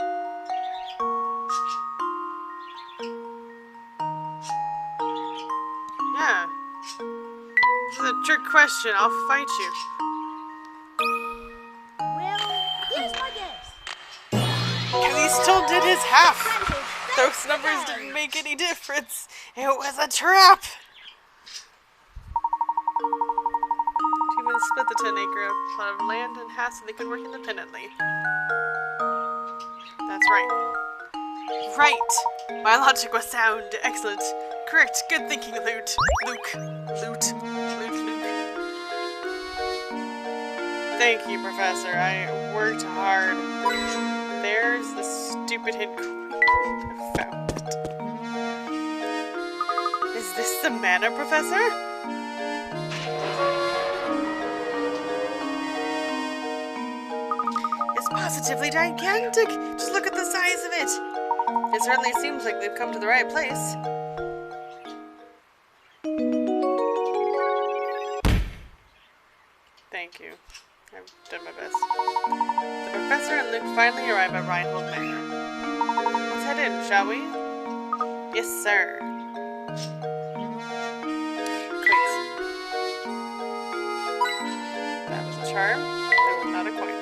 Yeah. This is a trick question. I'll fight you. Because he still did his half. Those numbers didn't make any difference. It was a trap. Humans split the 10-acre plot of land in half so they could work independently. That's right. Right. My logic was sound. Excellent. Correct. Good thinking, Luke. Thank you, Professor. I worked hard. There's the stupid hint. I found it. Is this the mana, Professor? It's positively gigantic. Just look at the size of it. It certainly seems like they've come to the right place. Thank you. I've done my best. The Professor and Luke finally arrive at Reinhold Manor. Let's head in, shall we? Yes, sir. Wait. That was a charm. That was not a coin.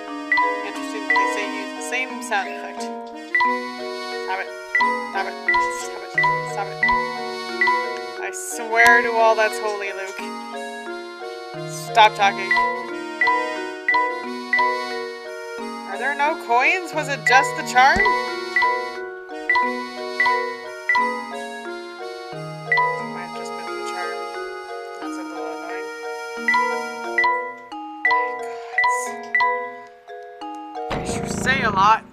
Interesting that they say use the same sound effect. Stop it. Stop it. Stop it. Stop it. I swear to all that's holy, Luke. Stop talking. Are there no coins? Was it just the charm? Might have just been the charm. That's a little annoying. My gods. You say a lot.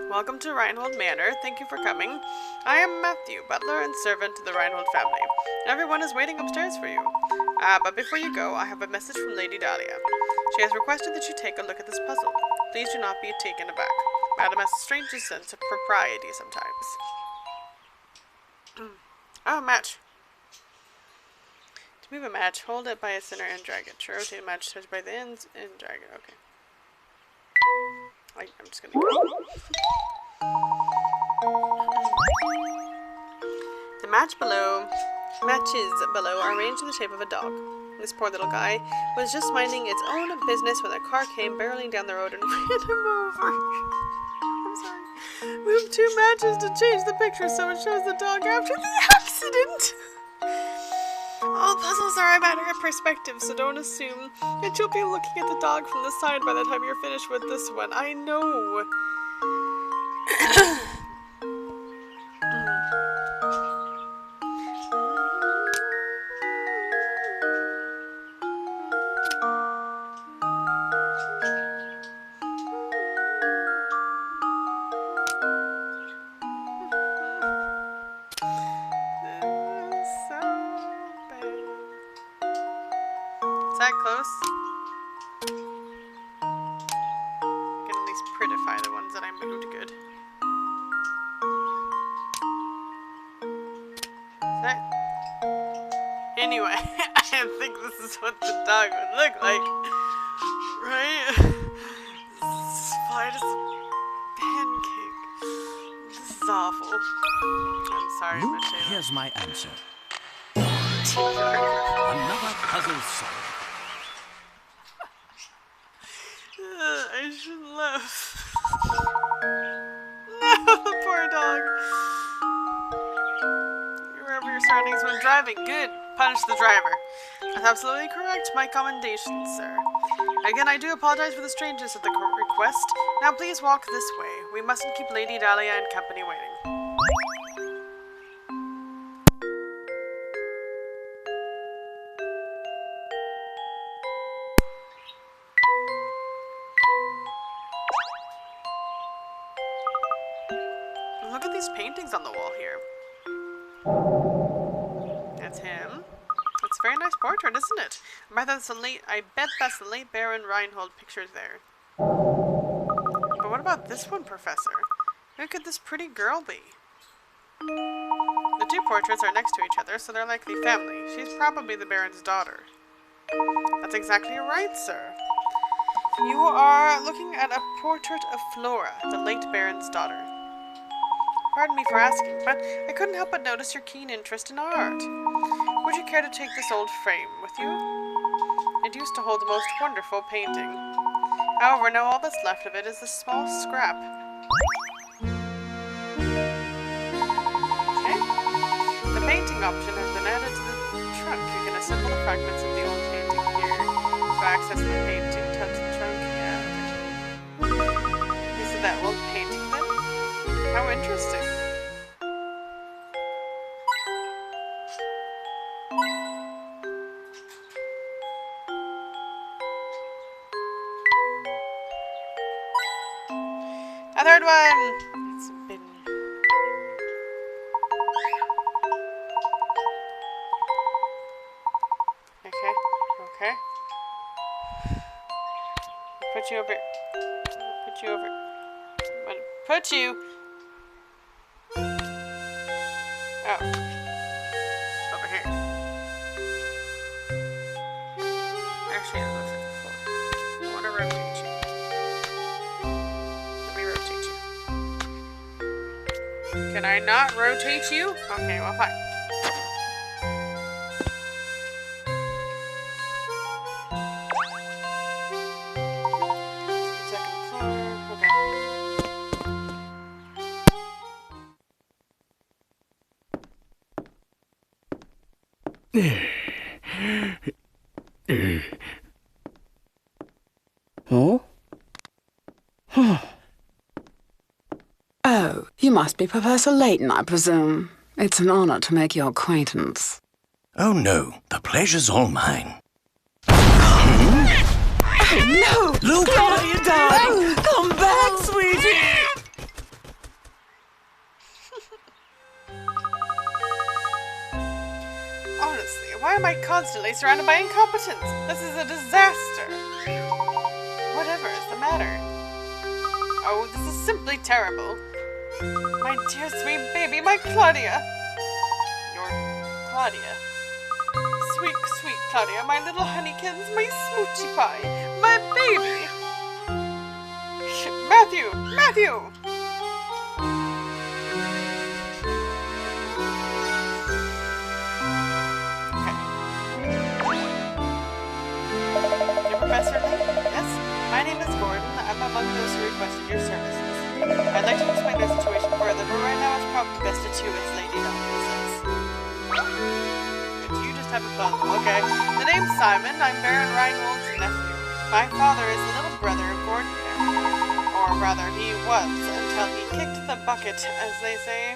Welcome to Reinhold Manor. Thank you for coming. I am Matthew, butler and servant to the Reinhold family. Everyone is waiting upstairs for you. But before you go, I have a message from Lady Dahlia. She has requested that you take a look at this puzzle. Please do not be taken aback. Adam has a strange sense of propriety sometimes. Oh, match. To move a match, hold it by its center and drag it. To rotate a match, touch by the ends and drag it. Okay. I'm just gonna go. The matches below are arranged in the shape of a dog. This poor little guy was just minding its own business when a car came barreling down the road and ran him over. I'm sorry. Move 2 matches to change the picture so it shows the dog after the accident. All puzzles are a matter of perspective, so don't assume that you'll be looking at the dog from the side by the time you're finished with this one. I know. That close? I can at least prettify the ones that I moved good. That... Anyway, I think this is what the dog would look like. Right? Flight is a pancake. This is awful. I'm sorry, Luke, Michelle. here's my answer. Another puzzle solved. I shouldn't laugh. No, the poor dog. You remember your surroundings when driving. Good. Punish the driver. That's absolutely correct. My commendations, sir. Again, I do apologize for the strangeness of the request. Now please walk this way. We mustn't keep Lady Dahlia and company waiting. Look at these paintings on the wall here. That's him. It's a very nice portrait, isn't it? I bet that's the late Baron Reinhold pictured there. But what about this one, Professor? Who could this pretty girl be? The 2 portraits are next to each other, so they're likely family. She's probably the Baron's daughter. That's exactly right, sir. You are looking at a portrait of Flora, the late Baron's daughter. Pardon me for asking, but I couldn't help but notice your keen interest in art. Would you care to take this old frame with you? It used to hold the most wonderful painting. However, now all that's left of it is this small scrap. Okay. The painting option has been added to the trunk. You can assemble the fragments of the old painting here. To access the painting, touch the trunk. Yeah, okay. Is it that old painting then? How interesting. A third one! It's been... Okay. I'll put you over. I'm gonna put you. Oh. Over here. Actually, it looks like the floor. I want to rotate you. Let me rotate you. Can I not rotate you? Okay, well, fine. Second floor. Oh? Oh, you must be Professor Layton, I presume. It's an honor to make your acquaintance. Oh no, the pleasure's all mine. Oh, no! Luke! Claudia, darling! Come back, sweetie! Honestly, why am I constantly surrounded by incompetence? This is a disaster. Whatever is the matter? Oh, this is simply terrible. My dear sweet baby, my Claudia. Your Claudia. Sweet, sweet Claudia, my little honeykins, my smoochie pie, my baby. Matthew! Matthew! Okay. Your Professor Layton? Yes? My name is Gordon. I'm among those who requested your services. I'd like to explain their situation further, but right now it's probably best to do as Lady Dahlia says. You just have a puzzle. Okay. The name's Simon. I'm Baron Reinhold's nephew. My father is the little brother of Gordon there. Or rather, he was, until he kicked the bucket, as they say.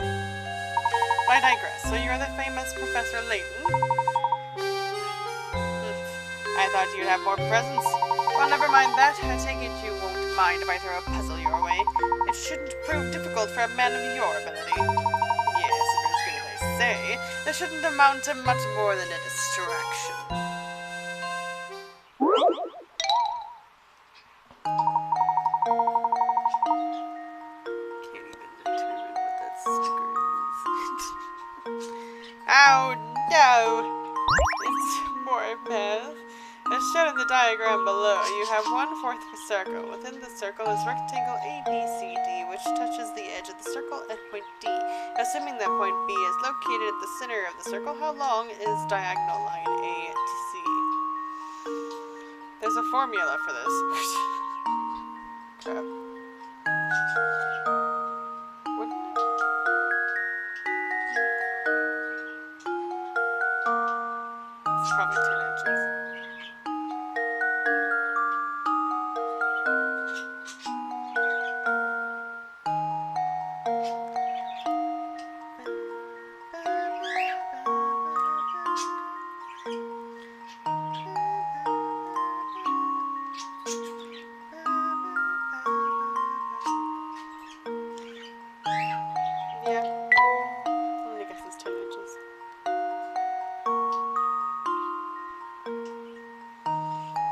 But I digress. So you're the famous Professor Layton? I thought you'd have more presence. Well, never mind that. I take it you won't mind if I throw a puzzle your way. It shouldn't prove difficult for a man of your ability. Yes, if you're as good as I say, this shouldn't amount to much more than a distraction. Can't even determine what that sticker is. Oh no! It's more math. As shown in the diagram below, you have 1/4 of a circle. Within the circle is rectangle ABCD, which touches the edge of the circle at point D. Assuming that point B is located at the center of the circle, how long is diagonal line A to C? There's a formula for this. Crap. Wouldn't it? It's probably 10 inches.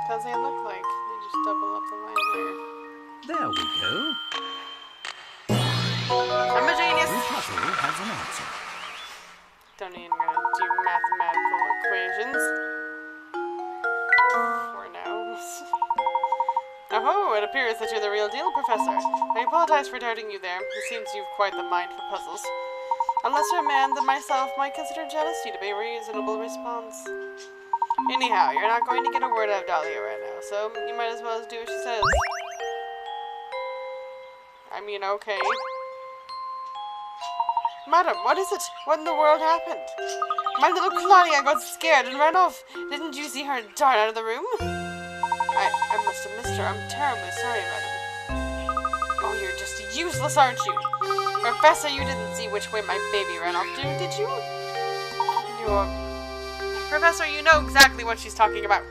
Does it look like? You just double up the line there. There we go. I'm a genius! Every puzzle has an answer. Don't even gonna do mathematical equations. For now. Oh, it appears that you're the real deal, Professor. I apologize for doubting you there. It seems you've quite the mind for puzzles. A lesser man than myself might consider jealousy to be a reasonable response. Anyhow, you're not going to get a word out of Dahlia right now, so you might as well do what she says. I mean, okay. Madam, what is it? What in the world happened? My little Claudia got scared and ran off. Didn't you see her dart out of the room? I must have missed her. I'm terribly sorry, madam. Oh, you're just useless, aren't you? Professor, you didn't see which way my baby ran off to, did you? Professor, you know exactly what she's talking about.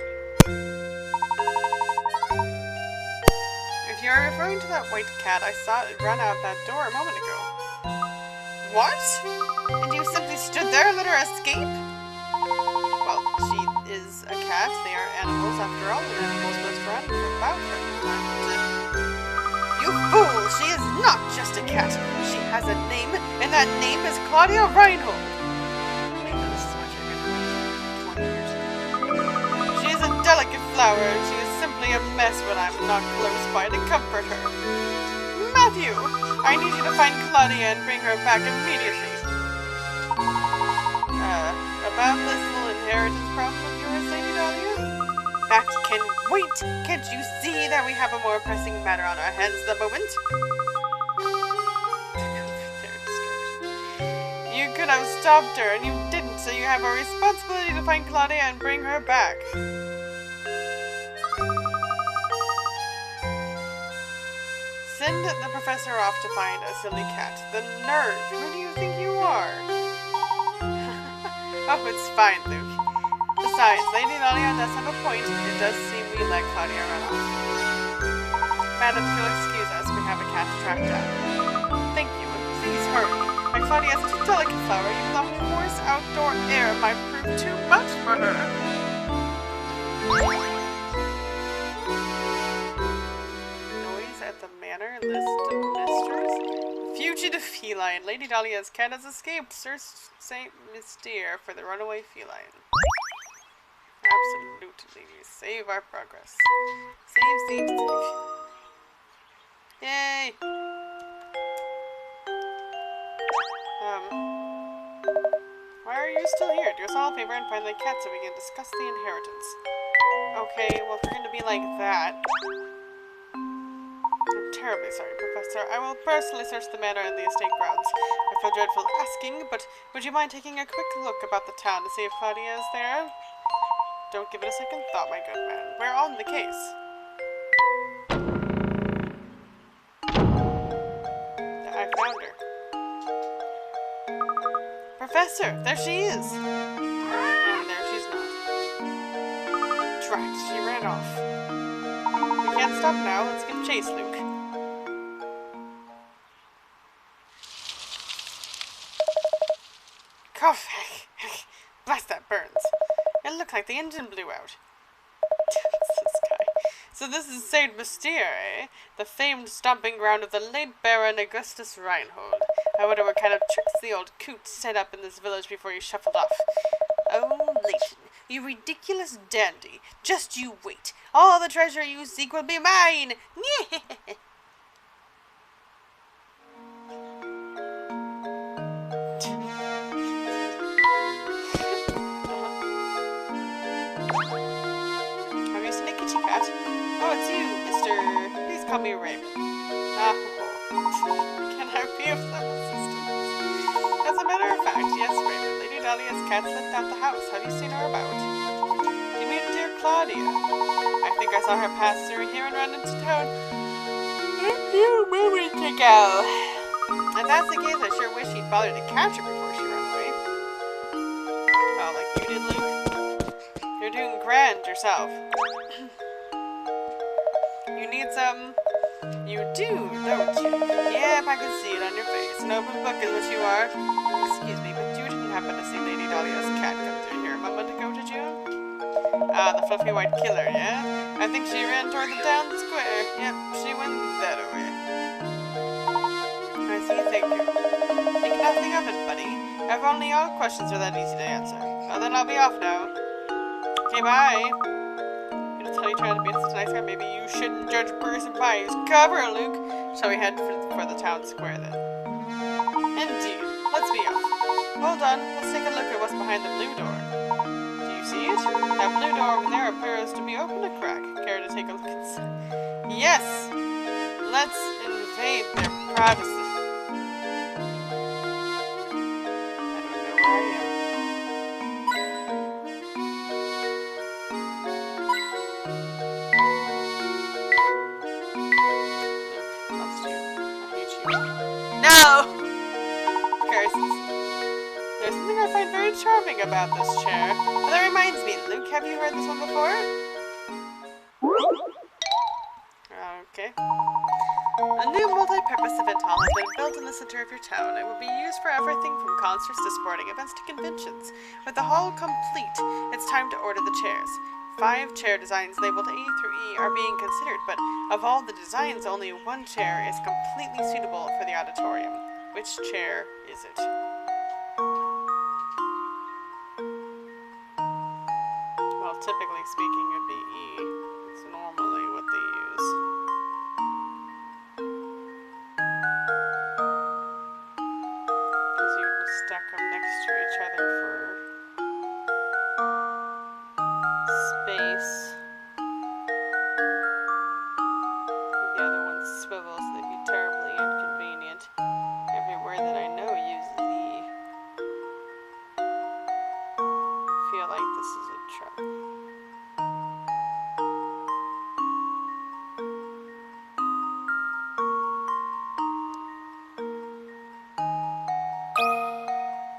If you're referring to that white cat, I saw it run out that door a moment ago. What? And you simply stood there and let her escape? Well, she is a cat. They are animals, after all, and animals must run about from time to time. You fool! She is not just a cat. She has a name, and that name is Claudia Reinhold. This is what you're going to read 20 years ago. She is a delicate flower, and she is simply a mess when I'm not close by to comfort her. Matthew! I need you to find Claudia and bring her back immediately. About this little inheritance problem of yours, Lady Dahlia? That can wait! Can't you see that we have a more pressing matter on our hands at the moment? You could have stopped her, and you didn't, so you have a responsibility to find Claudia and bring her back. Send the professor off to find a silly cat. The nerve! Who do you think you are? Oh, it's fine, Luke. Besides, Lady Dahlia does have a point. It does seem we let Claudia run off. Madam, if you'll excuse us, we have a cat to track down. Thank you, and please hurry. My Claudia is such a delicate flower, even the coarse outdoor air might prove too much for her. Noise at the manor. List of misters. Fugitive feline. Lady Dahlia's cat has escaped. Search Saint Mystere for the runaway feline. Absolutely. Save our progress. Save. Yay! Why are you still here? Do us all a favor and find the cat so we can discuss the inheritance. Okay, well, if you're going to be like that... I'm terribly sorry, Professor. I will personally search the manor and the estate grounds. I feel dreadful asking, but would you mind taking a quick look about the town to see if Claudia is there? Don't give it a second thought, my good man. We're on the case. I found her. Professor, there she is! And there she's not. Tracked, she ran off. We can't stop now, let's give chase, Luke. Cough! Blast, that burns. It looked like the engine blew out. This guy. So this is Saint Mystere, eh? The famed stomping ground of the late Baron Augustus Reinhold. I wonder what kind of tricks the old coot set up in this village before he shuffled off. Oh, Layton, you ridiculous dandy. Just you wait. All the treasure you seek will be mine. Have you seen a kitty cat? Oh, it's you, Mr. Please call me Raymond. Can I be of some assistance? As a matter of fact, yes, Raymond. Lady Dahlia's cat slipped out the house. Have you seen her about? Do you mean dear Claudia? I think I saw her pass through here and run into town a few moments ago. If that's the case, I sure wish he'd bothered to catch her before she ran away. Oh, like you did, Luke? You're doing grand yourself. You need some... You do, don't you? Yep, I can see it on your face. An open book is what you are. Excuse me, but you didn't happen to see Lady Dahlia's cat come through here a moment ago, did you? Ah, the fluffy white killer, yeah? I think she ran toward the town square. Yep, she went that way. I see, thank you. Think nothing of it, buddy. If only all questions are that easy to answer. Well, then I'll be off now. Okay, bye. Tell you trying to be such a nice guy, maybe you shouldn't judge a person by his cover, Luke. So we head for the town square then. Indeed. Let's be off. Hold on, let's take a look at what's behind the blue door. Do you see it? That blue door over there appears to be open a crack. Care to take a look inside? Yes! Let's invade their privacy. I don't know where I am. No! Curses. There's something I find very charming about this chair. Well, that reminds me, Luke, have you heard this one before? Okay. A new multi-purpose event hall has been built in the center of your town. It will be used for everything from concerts to sporting events to conventions. With the hall complete, it's time to order the chairs. 5 chair designs labeled A through E are being considered, but of all the designs, only one chair is completely suitable for the auditorium. Which chair is it? Well, typically speaking, it'd be E. It's normally what they use. Because you just stack them next to each other for space. The other one swivels, so they'd be terribly inconvenient. Every word that I know uses E. I feel like this is a truck.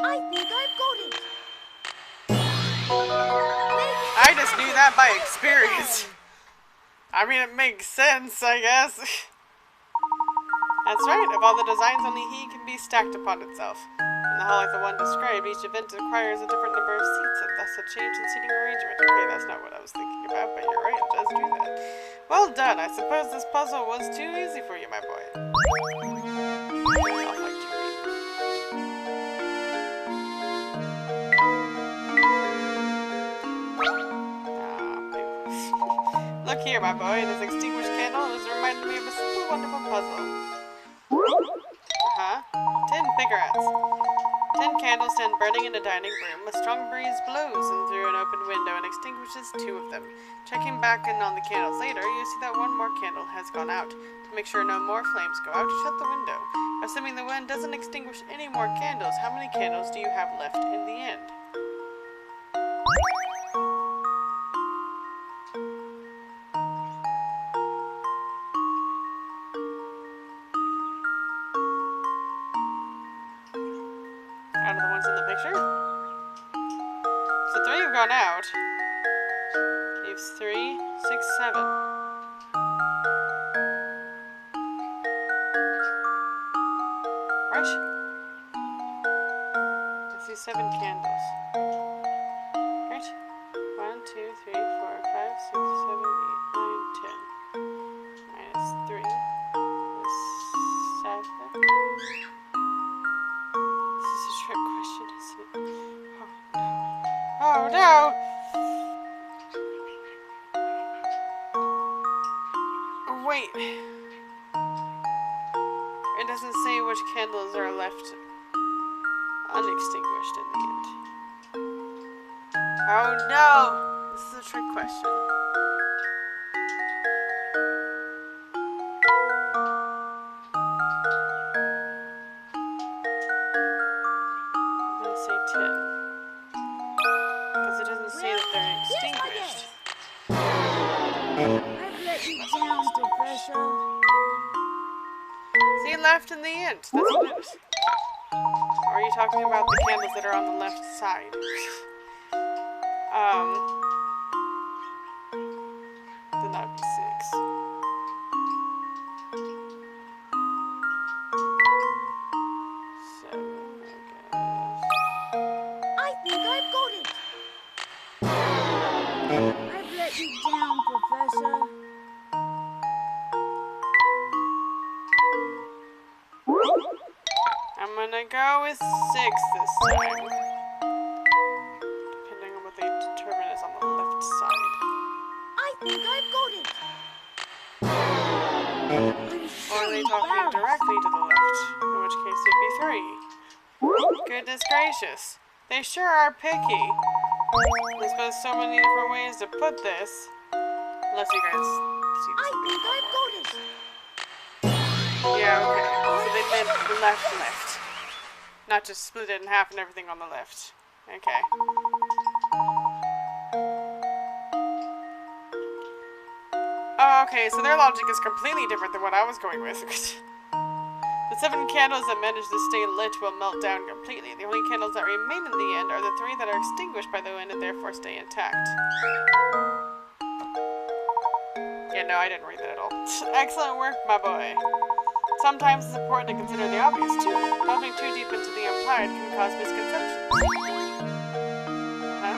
I think I've got it. I just knew that by experience. I mean, it makes sense, I guess. That's right, of all the designs, only he can be stacked upon itself. In the hall like the one described, each event requires a different number of seats, and thus a change in seating arrangement. Okay, that's not what I was thinking about, but you're right, it does do that. Well done. I suppose this puzzle was too easy for you, my boy. I'll fight you. Look here, my boy. This extinguished candle has reminded me of a simple, wonderful puzzle. 10 cigarettes. 10 candles stand burning in a dining room. A strong breeze blows in through an open window and extinguishes 2 of them. Checking back in on the candles later, you see that 1 more candle has gone out. To make sure no more flames go out, shut the window. Assuming the wind doesn't extinguish any more candles, how many candles do you have left in the end? Out of the ones in the picture? So 3 have gone out. Leaves 3, 6, 7. Right? I see 7 candles. Right? 1, 2, 3, 4, 5, 6, 7, 8, 9, 10. Minus 3 is 7. This is a trick question, isn't it? Oh no! Wait. It doesn't say which candles are left unextinguished in the end. Oh no! This is a trick question. I'm gonna say 10. Because it doesn't say that they're extinguished. I've let you down, Professor. See, left in the end. That's what it is. Or are you talking about the candles that are on the left side? Then that would be 6. 7, I guess. I think I've got it. I've let you down, Professor. I'm gonna go with 6 this time. Depending on what they determine is on the left side. I think I've got it. Or are they talking directly to the left? In which case it'd be 3. Goodness gracious. They sure are picky. There's been so many different ways to put this. Unless you guys see this. I think I've got it. Yeah, okay. So they meant left. Not just split it in half and everything on the left. Okay. Oh, okay, so their logic is completely different than what I was going with. The 7 candles that manage to stay lit will melt down completely. The only candles that remain in the end are the 3 that are extinguished by the wind and therefore stay intact. Yeah, no, I didn't read that at all. Excellent work, my boy. Sometimes it's important to consider the obvious, too. Delving too deep into the implied can cause misconceptions. Huh?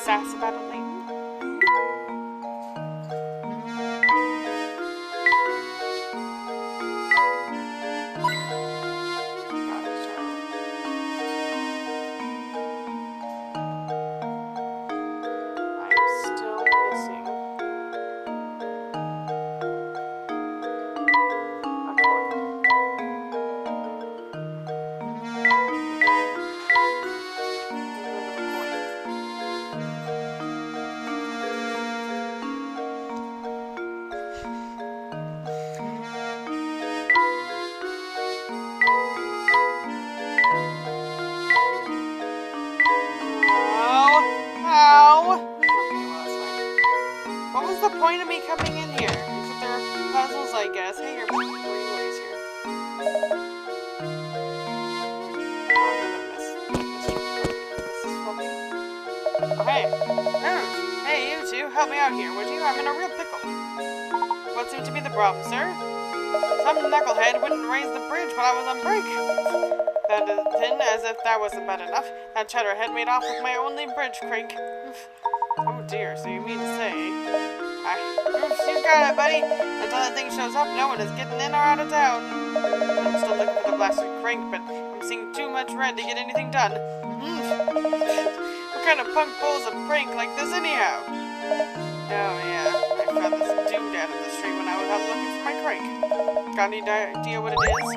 Sass about it, Layton? Point of me coming in here. Except there are puzzles, I guess. Hey, you're here. Oh, hey. Hey, you two, help me out here, would you? I'm in a real pickle. What seemed to be the problem, sir? Some knucklehead wouldn't raise the bridge while I was on break. Then, as if that wasn't bad enough, that chatterhead made off with my only bridge crank. Oh dear, so you mean to say... you got it, buddy. Until that thing shows up, no one is getting in or out of town. I'm still looking for the blasted crank, but I'm seeing too much red to get anything done. What kind of punk pulls a prank like this anyhow? Oh yeah, I found this dude out in the street when I was out looking for my crank. Got any idea what it is?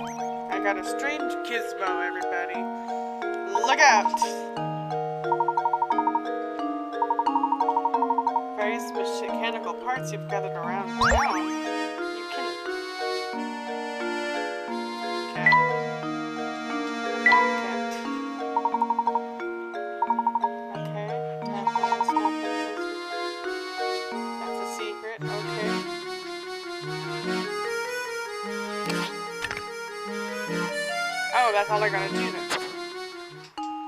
I got a strange gizmo, everybody. Look out! Various mechanical parts you've gathered around town. You can... Okay. That's a secret. Okay. Oh, that's all I gotta do then.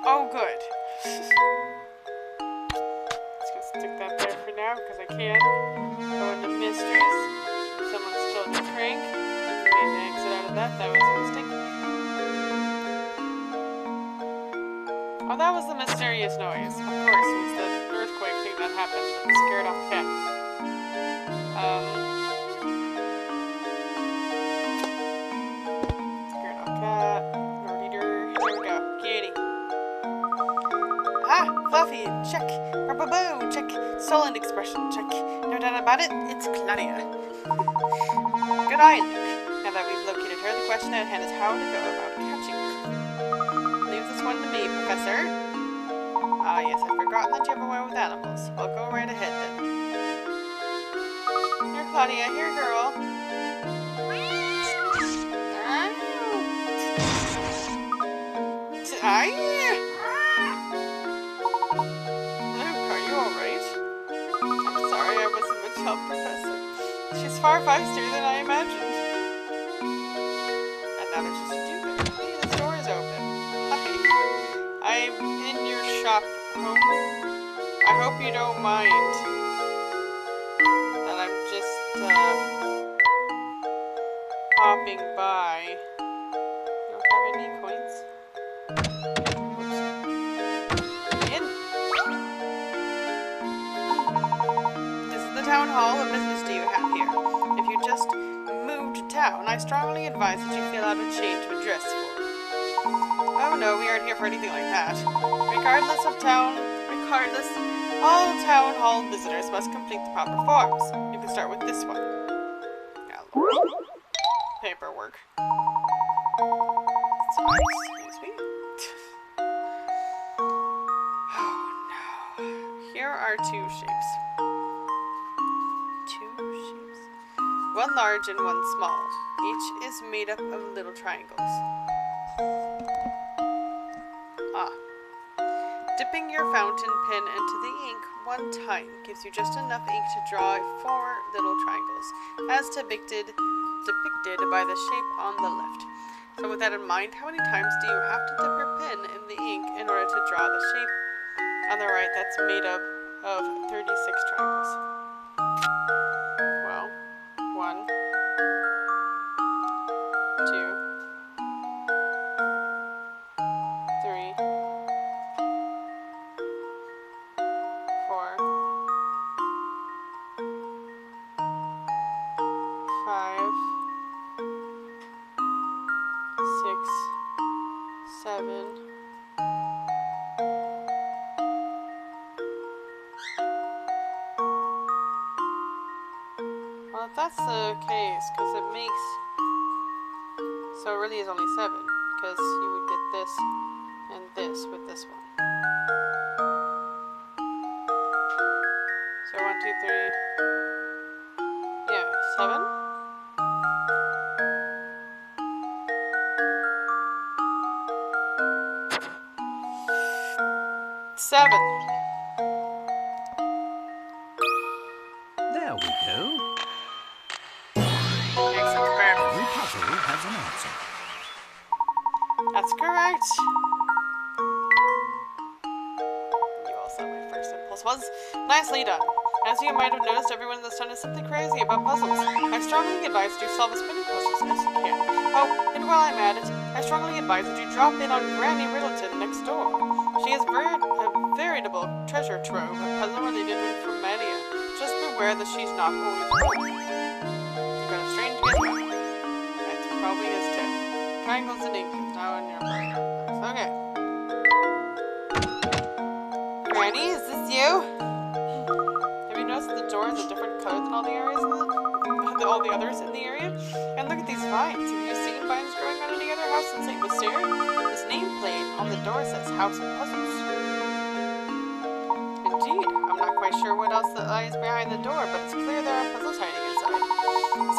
Oh, good. Stick that there for now because I can. Go into mysteries. Someone stole the crank. Made an exit out of that. That was a mistake. Oh, that was the mysterious noise. Of course, it was the earthquake thing that happened that scared off cats. Scared off cat. Here we go. Kitty. Ah, Fluffy, check. Boo, check. Stolen expression, check. No doubt about it, it's Claudia. Good eye, Luke. Now that we've located her, the question at hand is how to go about catching her. Leave this one to me, Professor. Ah, yes, I've forgotten that you have a way with animals. I'll go right ahead then. Here, Claudia. Here, girl. Professor. She's far feistier than I imagined. And now there's just a dude there. Hey, the store is open. Hi. I'm in your shop home. I hope you don't mind that I'm just popping by. You don't have any coins? Town hall, what business do you have here? If you just moved to town, I strongly advise that you fill out a change of address form. Oh no, we aren't here for anything like that. Regardless, all town hall visitors must complete the proper forms. You can start with this one. Now, paperwork. Excuse me. Oh no. Here are two shapes. One large and one small. Each is made up of little triangles. Ah. Dipping your fountain pen into the ink one time gives you just enough ink to draw 4 little triangles, as depicted by the shape on the left. So with that in mind, how many times do you have to dip your pen in the ink in order to draw the shape on the right that's made up of 36 triangles? Well, 1, 2, 3, 4, 5, 6, 7. Well, if that's the case, because it makes... So it really is only 7, because you would get this and this with this one. So 1, 2, 3... Yeah, 7? There we go. Excellent, perfect. Every puzzle has an answer. That's correct. You all saw my first impulse was nicely done. As you might have noticed, everyone in this town is simply crazy about puzzles. I strongly advise you to solve as many puzzles as you can. Oh, and while I'm at it, I strongly advise that you drop in on Granny Riddleton next door. She has a veritable treasure trove of puzzle-related informalia. Just beware that she's not always home. You've got a strange gizmo. That's probably his tip. Triangles and ink is now in your brain. Okay. Granny, is this you? Have you noticed that the door is a different color than all the areas all the others in the area? And look at these vines. Have you seen vines growing on any other house in St. Mystere? This nameplate on the door says House of Puzzles. Indeed. I'm not quite sure what else lies behind the door, but it's clear there are puzzles hiding inside.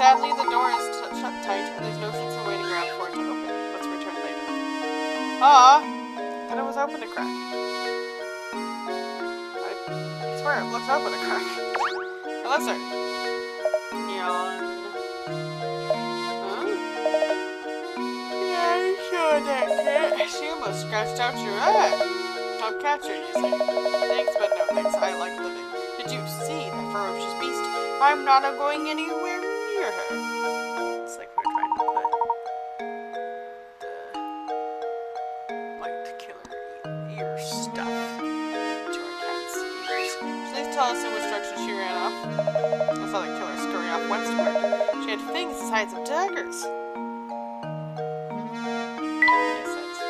Sadly, the door is shut tight, and there's no sense in waiting around for it to open. Let's return later. Ah! Thought it was open a crack. I swear it looks open a crack. Hello, sir. Yawn. Huh? Yeah, sure that cat. She almost scratched out your eye. I'll catch her, you say. Thanks, but no thanks. I like living. Did you see that ferocious beast? I'm not going anywhere near her. It's like we're trying to put the light killer ear stuff into our cat's ears. Please tell us in which direction she ran off. I saw the killer scurry off westward. She had fangs the size of daggers. Yes, that's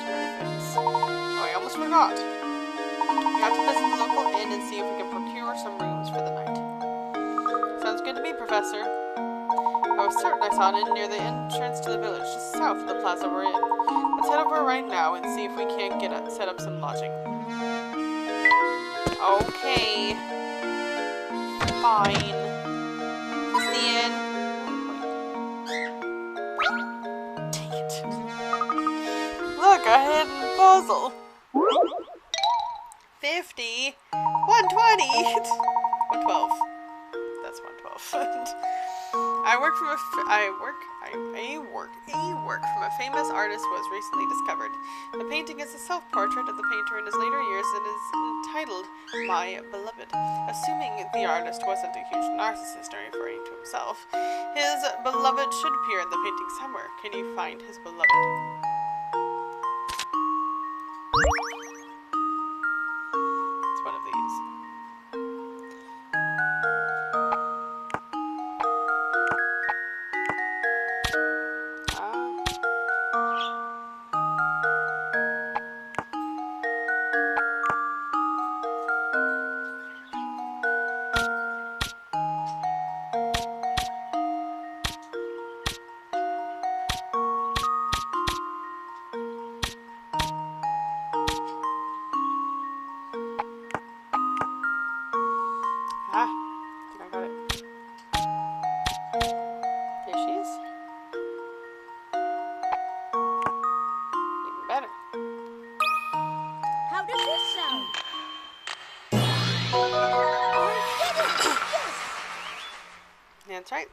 very fangs. Oh, I almost forgot. We have to visit the local inn and see if we can procure some rooms for the night. Sounds good to me, Professor. I was certain I saw an inn near the entrance to the village, just south of the plaza we're in. Let's head over right now and see if we can't set up some lodging. Okay. Fine. Is the inn? Dang it. Look, a hidden puzzle. 50. 120. 112. That's 112. A work from a famous artist was recently discovered. The painting is a self-portrait of the painter in his later years and is entitled My Beloved. Assuming the artist wasn't a huge narcissist or referring to himself, his beloved should appear in the painting somewhere. Can you find his beloved? It's one of these. I think I got it. There she is. Even better. How does this sound? That's right.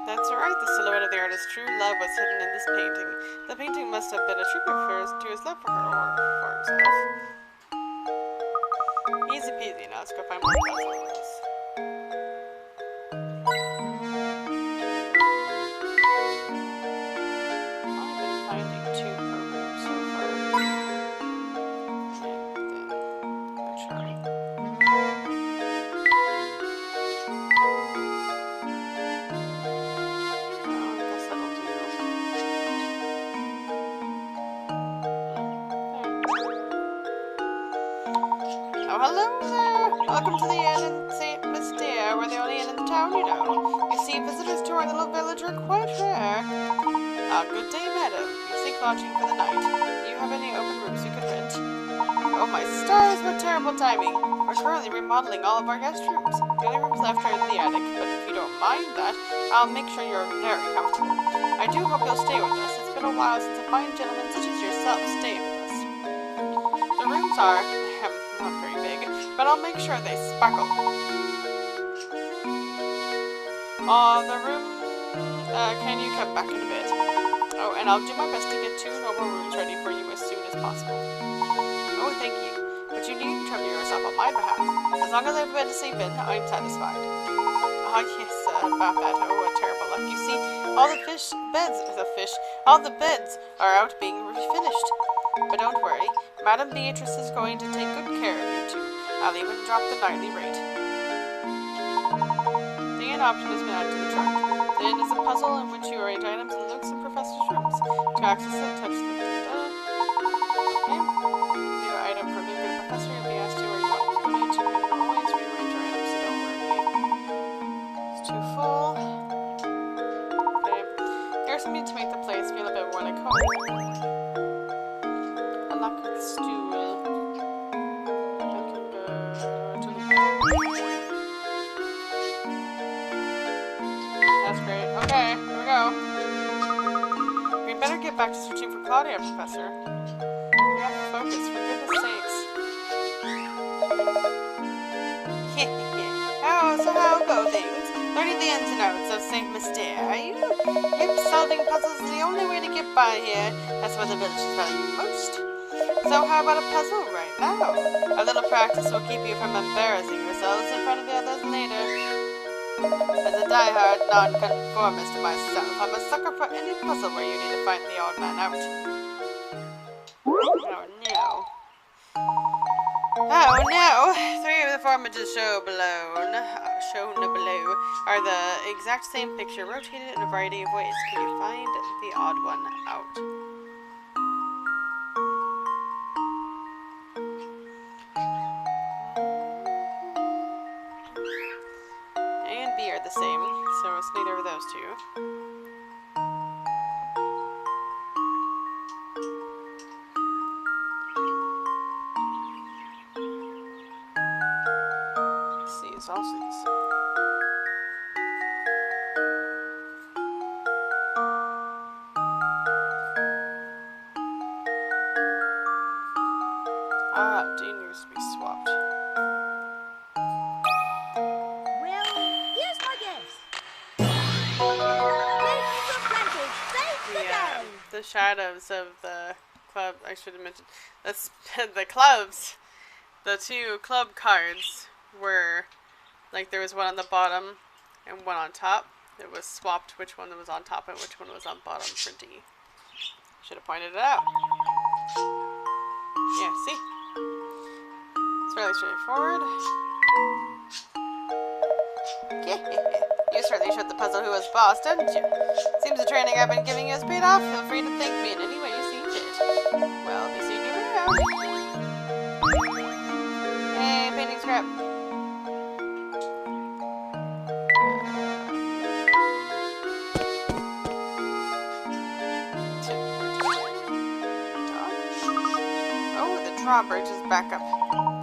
That's right. The silhouette of the artist's true love was hidden in this painting. The painting must have been a tribute to his love for her or for himself. Easy peasy. Now let's go find more puzzle rooms. I've been finding 2 per room so far. And then a chart. I guess that'll do. Oh, hello there! Welcome to the inn in St. Mystere. We're the only inn in the town, you know. You see, visitors to our little village are quite rare. Good day, madam. You seek lodging for the night. Do you have any open rooms you could rent? Oh, my stars, what terrible timing. We're currently remodeling all of our guest rooms. The only rooms left are in the attic, but if you don't mind that, I'll make sure you're very comfortable. I do hope you'll stay with us. It's been a while since a fine gentleman such as yourself stayed with us. The rooms are not very big, but I'll make sure they sparkle. The room, can you come back in a bit? Oh, and I'll do my best to get 2 normal rooms ready for you as soon as possible. Oh, thank you. But you needn't trouble yourself on my behalf. As long as I have a bed to sleep in, I'm satisfied. Ah, yes, about that. Oh, a terrible All the beds are out being refinished. But don't worry, Madam Beatrice is going to take good care of you two. I'll even drop the nightly rate. The inn option has been added to the trunk. The inn is a puzzle in which you arrange items in nooks and professor's rooms. To access it, touch the... Okay. New item from Luke and Professor. You'll be asked to where you want to donate to. You can always rearrange your items, so don't worry. It's too full. Okay. Here's something to make the place feel a bit more like home. A lacquered stool. I can go to the... That's great. Okay, here we go. We better get back to searching for Claudia, Professor. We have to focus, for goodness sakes. So how go things? Learning the ins and outs of Saint Mystere, are you? Solving puzzles is the only way to get by here. That's what the village is valuing most. So how about a puzzle right now? A little practice will keep you from embarrassing yourselves in front of the others later. As a die-hard non-conformist myself, I'm a sucker for any puzzle where you need to find the odd man out. Oh no. Oh no! 3 of the four images shown below are the exact same picture, rotated in a variety of ways. Can you find the odd one out? A and B are the same, so it's neither of those two. C is also the same. Ah, D needs to be swapped. Well, here's my guess. Layton's apprentice, save the day. The shadows of the club, I should have mentioned, that's the clubs. The 2 club cards were, like, there was one on the bottom and one on top. It was swapped which one was on top and which one was on bottom for D. Should have pointed it out. Yeah, see? It's fairly straightforward. You certainly showed the puzzle who was boss, didn't you? Seems the training I've been giving you has paid off. Feel free to thank me in any way you see fit. Well, I'll be seeing you around. Hey, painting scrap. Oh, the drawbridge is back up.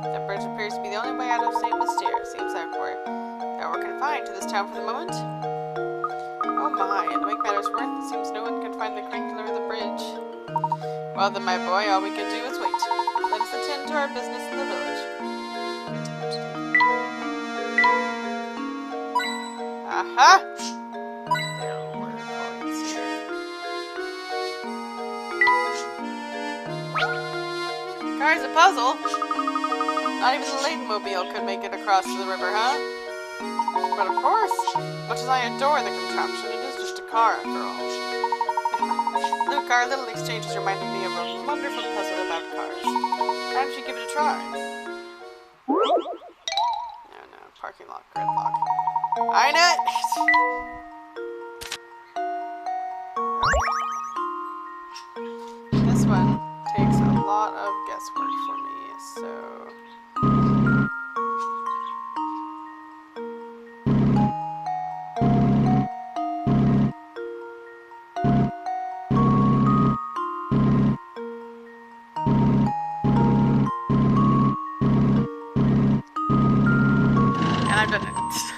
That bridge appears to be the only way out of Saint Mystere. Seems like we're confined to this town for the moment. Oh my, and to make matters worse, it seems no one can find the crinkler of the bridge. Well then, my boy, all we can do is wait. Let us attend to our business in the village. Aha! There were coins here. Car's a puzzle. Not even the Layton mobile could make it across the river, huh? But of course, much as I adore the contraption, it is just a car after all. Luke, our little exchanges reminded me of a wonderful puzzle about cars. Why don't you give it a try? No, parking lot gridlock. I know it! This one takes a lot of guesswork for me, so... I've done it.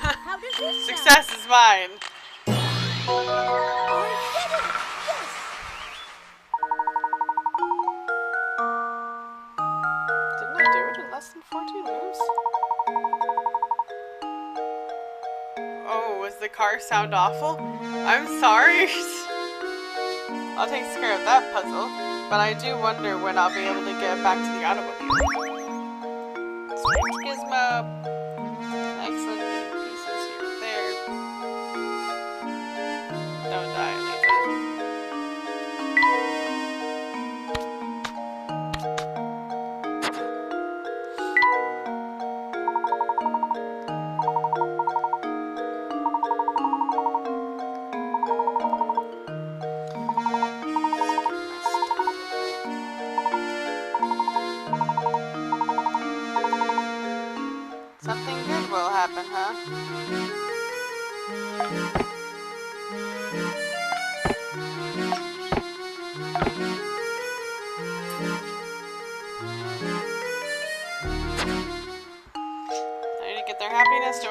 How does this Success is mine. I did it! Yes! Didn't I do it in less than 14 moves? Oh, was the car sound awful? I'm sorry. I'll take care of that puzzle, but I do wonder when I'll be able to get back to the automobile. Strange gizmo. Excellent pieces here. There. Don't die.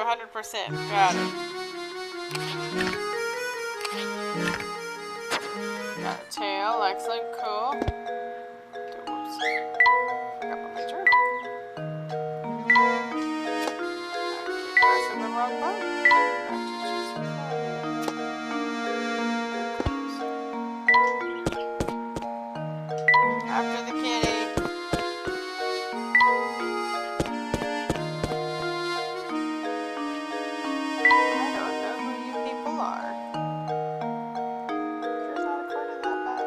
100%. Got it. Got a tail. Excellent. Cool. Whoops. Forgot about my journal. I keep pressing the wrong button. After the kitty. I don't know who you people are. There's not a card in that bag.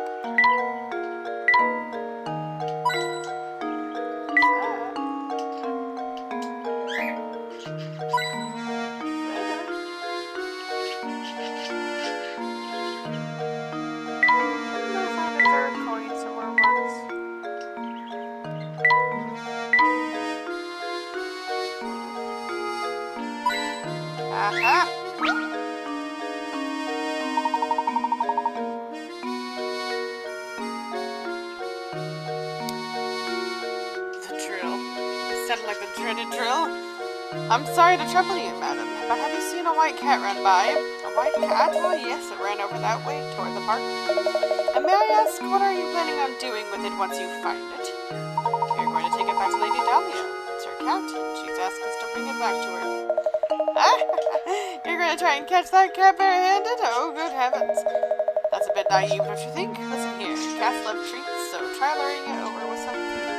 Aha! The drill. It sounded like the dreaded drill. I'm sorry to trouble you, madam, but have you seen a white cat run by? A white cat? Oh yes, it ran over that way, toward the park. And may I ask, what are you planning on doing with it once you find it? You're going to take it back to Lady Dahlia. It's her cat, and she's asked us to bring it back to her. You're going to try and catch that cat barehanded? Oh, good heavens. That's a bit naive, don't you think? Listen here, cats love treats, so try luring it over with some food.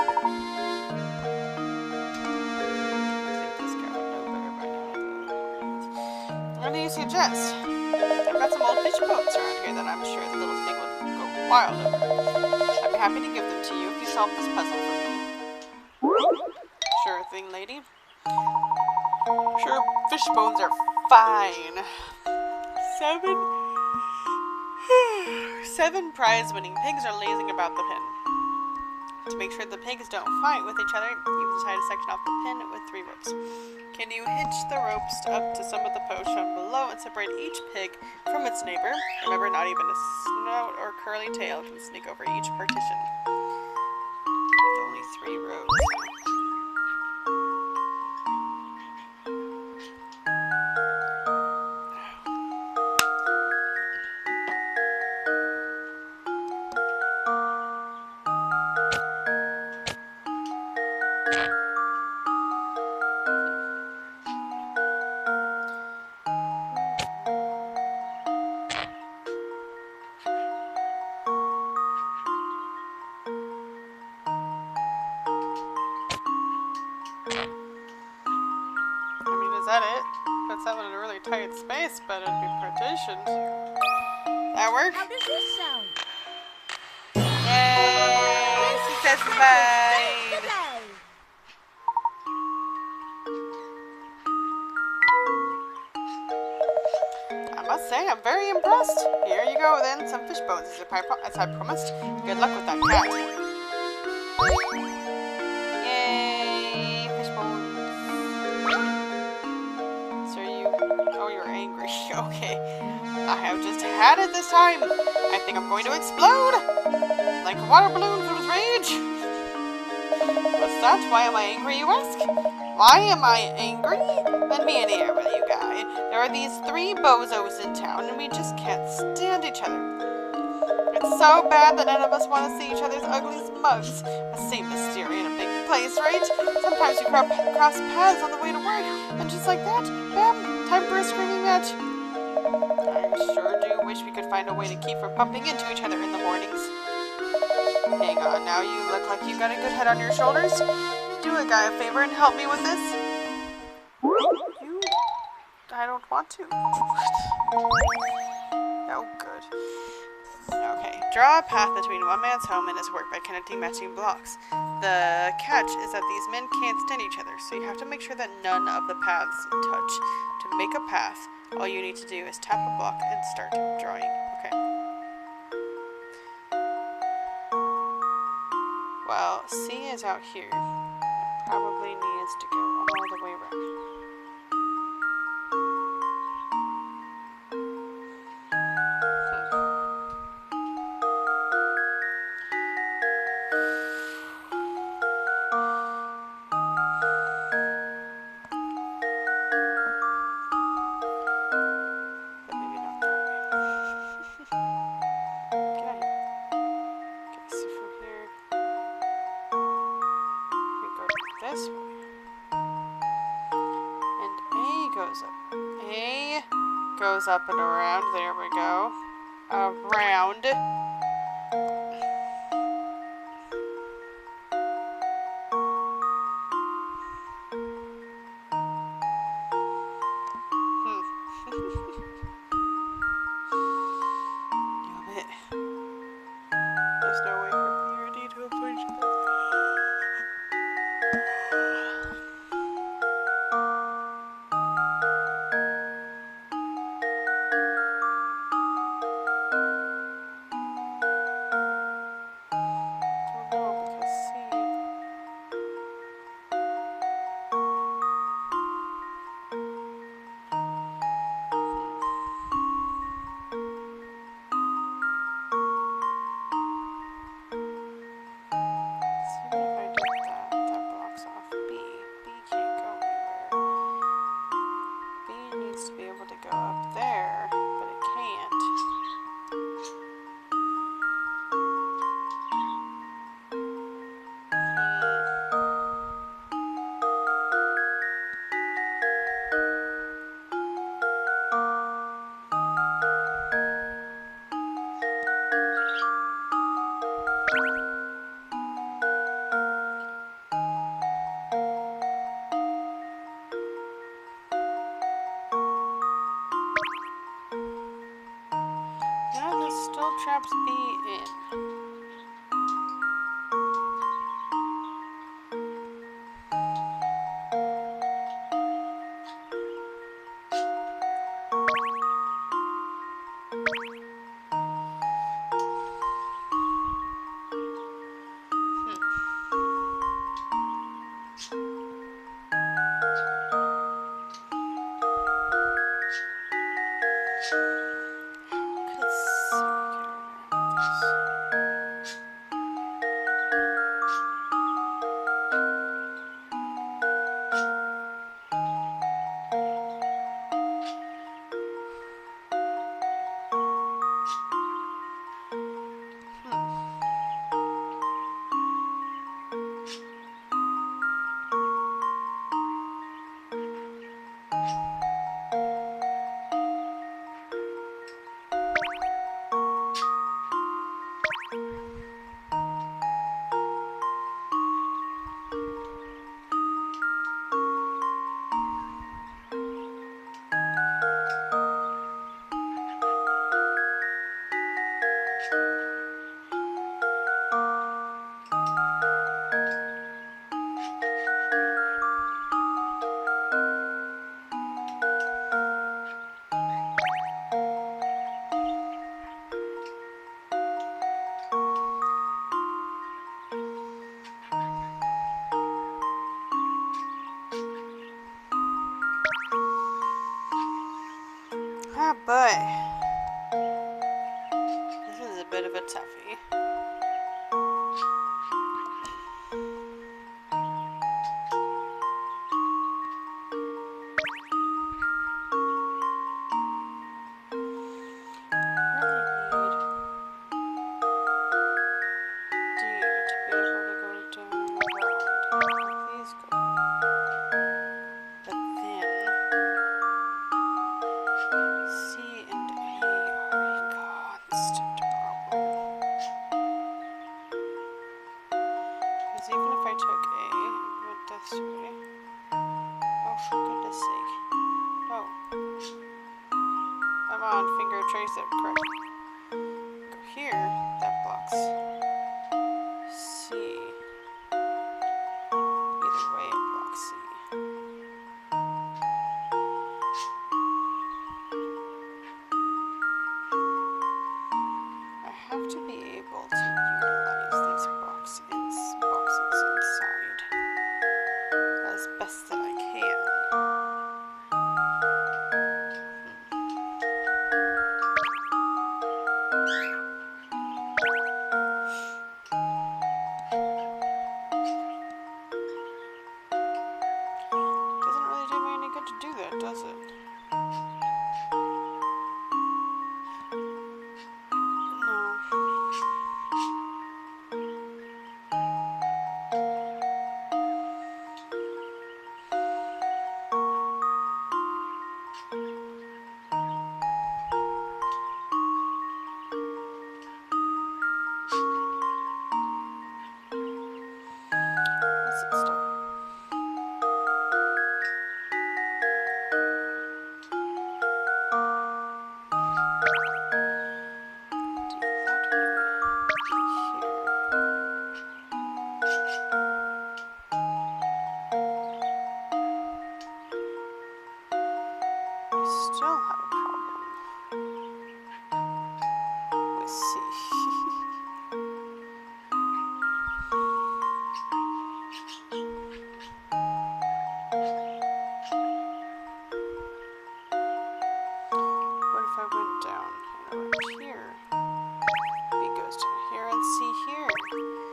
What do you suggest? I've got some old fish bones around here that I'm sure the little thing would go wild over. I'd be happy to give them to you if you solve this puzzle for me. Sure thing, lady. Sure, fish bones are fine. 7 prize-winning pigs are lazing about the pen. To make sure the pigs don't fight with each other, you've decided to section off the pen with 3 ropes. Can you hitch the ropes up to some of the posts from below and separate each pig from its neighbor? Remember, not even a snout or curly tail can sneak over each partition. With only 3 ropes. Is that it? Puts that one in a really tight space, but it'd be partitioned. That work? How does this sound? Yay! Success is mine! I must say, I'm very impressed. Here you go then, some fish bones as I promised. Good luck with that cat. Yay! Fish bones. You're angry. Okay. I have just had it this time. I think I'm going to explode. Like a water balloon filled with rage. What's that? Why am I angry, you ask? Why am I angry? Let me in here with you, guy. There are these 3 bozos in town, and we just can't stand each other. It's so bad that none of us want to see each other's ugly mugs. A same mystery in a big place, right? Sometimes we cross paths on the way to work, and just like that, bam! Time for a screaming match. I sure do wish we could find a way to keep from bumping into each other in the mornings. Hang on, now you look like you got a good head on your shoulders. Do a guy a favor and help me with this. I don't want to. Oh, good. Okay, draw a path between one man's home and his work by connecting matching blocks. The catch is that these men can't stand each other, so you have to make sure that none of the paths touch. To make a path, all you need to do is tap a block and start drawing. Okay. Well, C is out here. It probably needs to go all the way around. goes up and around. There we go. Around. Damn it. There's no way for purity to approach that. Traps B in. Ah, boy. This is a bit of a toughie.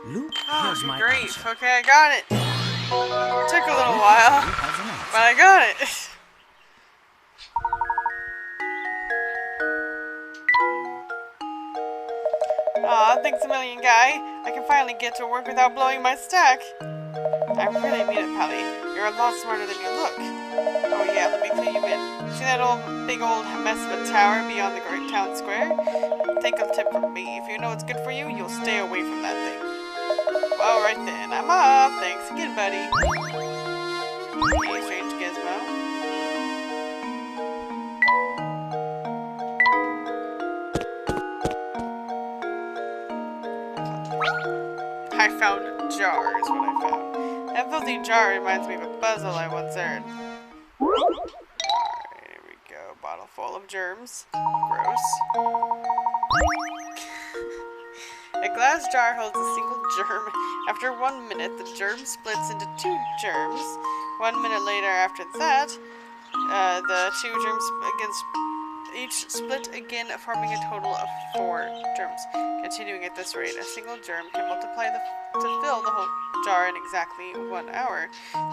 Luke, Oh, here's my great. answer. Okay, I got it. Took a little while, Has an answer. but I got it. Aw, thanks a million, Guy. I can finally get to work without blowing my stack. I really mean it, Pally. You're a lot smarter than you look. Oh yeah, let me clue you in. See that big old mess of a tower beyond the great town square? Take a tip from me. If you know what's good for you, you'll stay away from that thing. Well, right then. I'm off. Thanks again, buddy. Hey, strange gizmo. I found a jar is what I found. That filthy jar reminds me of a puzzle I once heard. Alright, here we go. Bottle full of germs. Gross. A glass jar holds a single germ. After 1 minute, the germ splits into 2 germs. 1 minute later after that, the 2 germs each split again, forming a total of 4 germs. Continuing at this rate, a single germ can multiply to fill the whole jar in exactly 1 hour.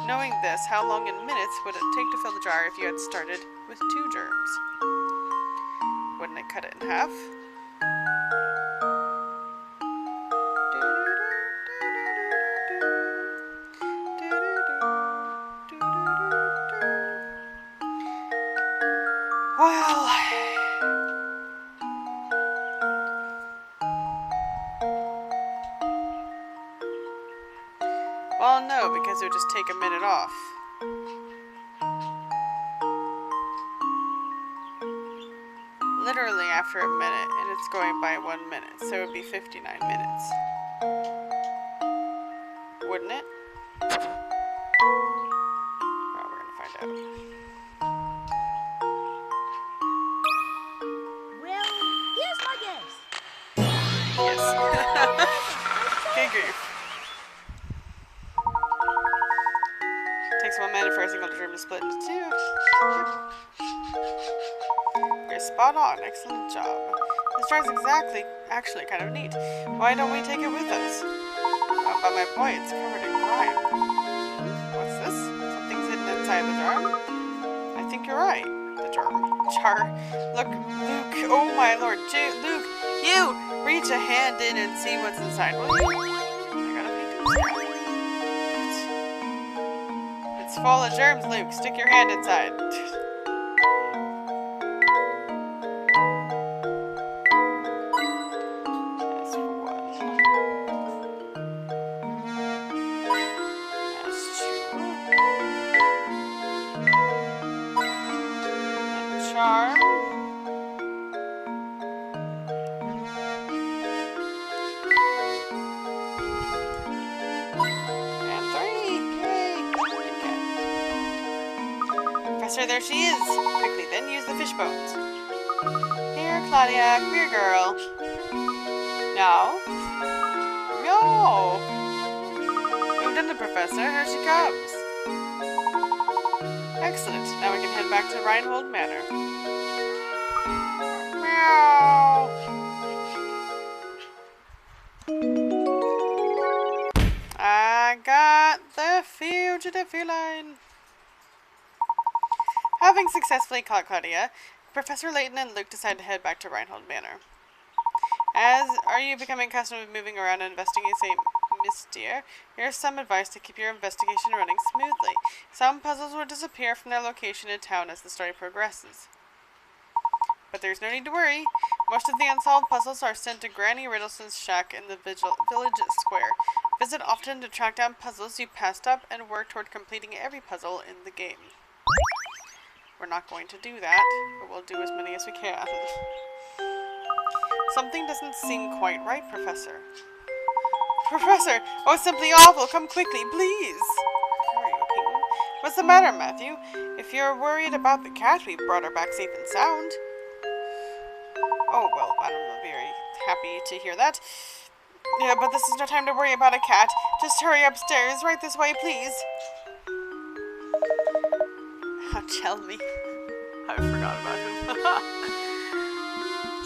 Knowing this, how long in minutes would it take to fill the jar if you had started with 2 germs? Wouldn't it cut it in half? Well, no, because it would just take a minute off. Literally after a minute, and it's going by 1 minute, so it would be 59 minutes. Wouldn't it? Well, we're gonna find out. Well, here's my guess. Yes. Okay, grief. Takes 1 minute for a single germ to split into 2. Yep. You're spot on. Excellent job. This jar is actually kind of neat. Why don't we take it with us? But my boy, it's covered in grime. What's this? Something's hidden inside the jar? I think you're right. The jar. Look, Luke. Oh my lord. Luke, you! Reach a hand in and see what's inside, will you? I gotta paint it. It's full of germs, Luke. Stick your hand inside. Charm. And 3. Yay. Okay. Professor, there she is. Quickly, then use the fish bones. Here, Claudia. Come here, girl. No. No. We've done it, Professor. Here she comes. Excellent. Now we can head back to Reinhold Manor. Meow. I got the fugitive feline. Having successfully caught Claudia, Professor Layton and Luke decide to head back to Reinhold Manor. Are you becoming accustomed with moving around and investigating St. Mystere? Here's some advice to keep your investigation running smoothly. Some puzzles will disappear from their location in town as the story progresses. But there's no need to worry. Most of the unsolved puzzles are sent to Granny Riddleson's shack in the village square. Visit often to track down puzzles you passed up and work toward completing every puzzle in the game. We're not going to do that, but we'll do as many as we can. Something doesn't seem quite right, Professor. Professor! Oh, it's simply awful! Come quickly, please! How are you, Peyton? What's the matter, Matthew? If you're worried about the cat, we brought her back safe and sound. Oh, well, I'm very happy to hear that. Yeah, but this is no time to worry about a cat. Just hurry upstairs. Right this way, please. Oh, tell me. I forgot about him.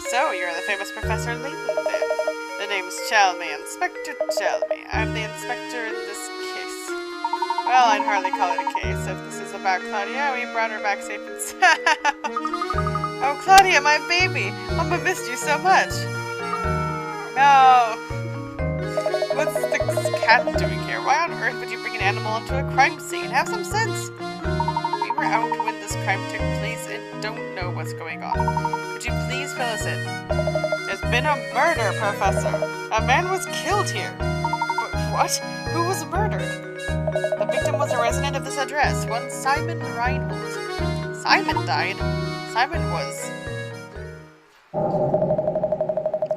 So, you're the famous Professor Layton, then. The name's Chalmy, Inspector Chalmy. I'm the inspector in this case. Well, I'd hardly call it a case. If this is about Claudia, we brought her back safe and sound. Oh, Claudia, my baby! Mama missed you so much. No. What's this cat doing here? Why on earth would you bring an animal into a crime scene? Have some sense. We were out when this crime took place and don't know what's going on. Could you please fill us in? There's been a murder, Professor. A man was killed here. What? Who was murdered? The victim was a resident of this address, one Simon Reinhold. Simon died? Simon was...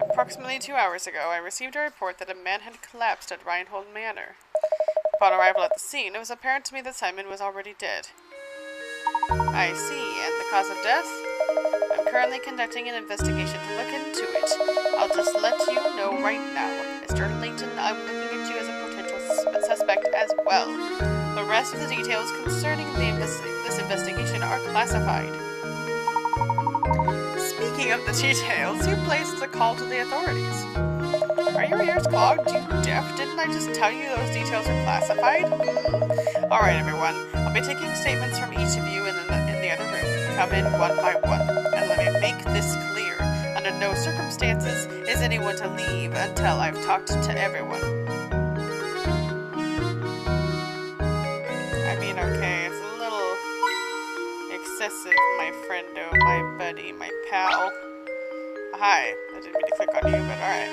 Approximately 2 hours ago, I received a report that a man had collapsed at Reinhold Manor. Upon arrival at the scene, it was apparent to me that Simon was already dead. I see, and the cause of death? I'm currently conducting an investigation to look into it. I'll just let you know right now. Mr. Layton, I'm looking at you as a potential suspect as well. The rest of the details concerning this investigation are classified. Speaking of the details, who placed the call to the authorities? Are your ears clogged? You deaf? Didn't I just tell you those details are classified? Alright, everyone. I'll be taking statements from each of you in the other room. Come in one by one. And let me make this clear. Under no circumstances is anyone to leave until I've talked to everyone. I mean, okay, it's a little excessive, my friendo, my buddy, my pal. Hi, I didn't mean to click on you, but alright.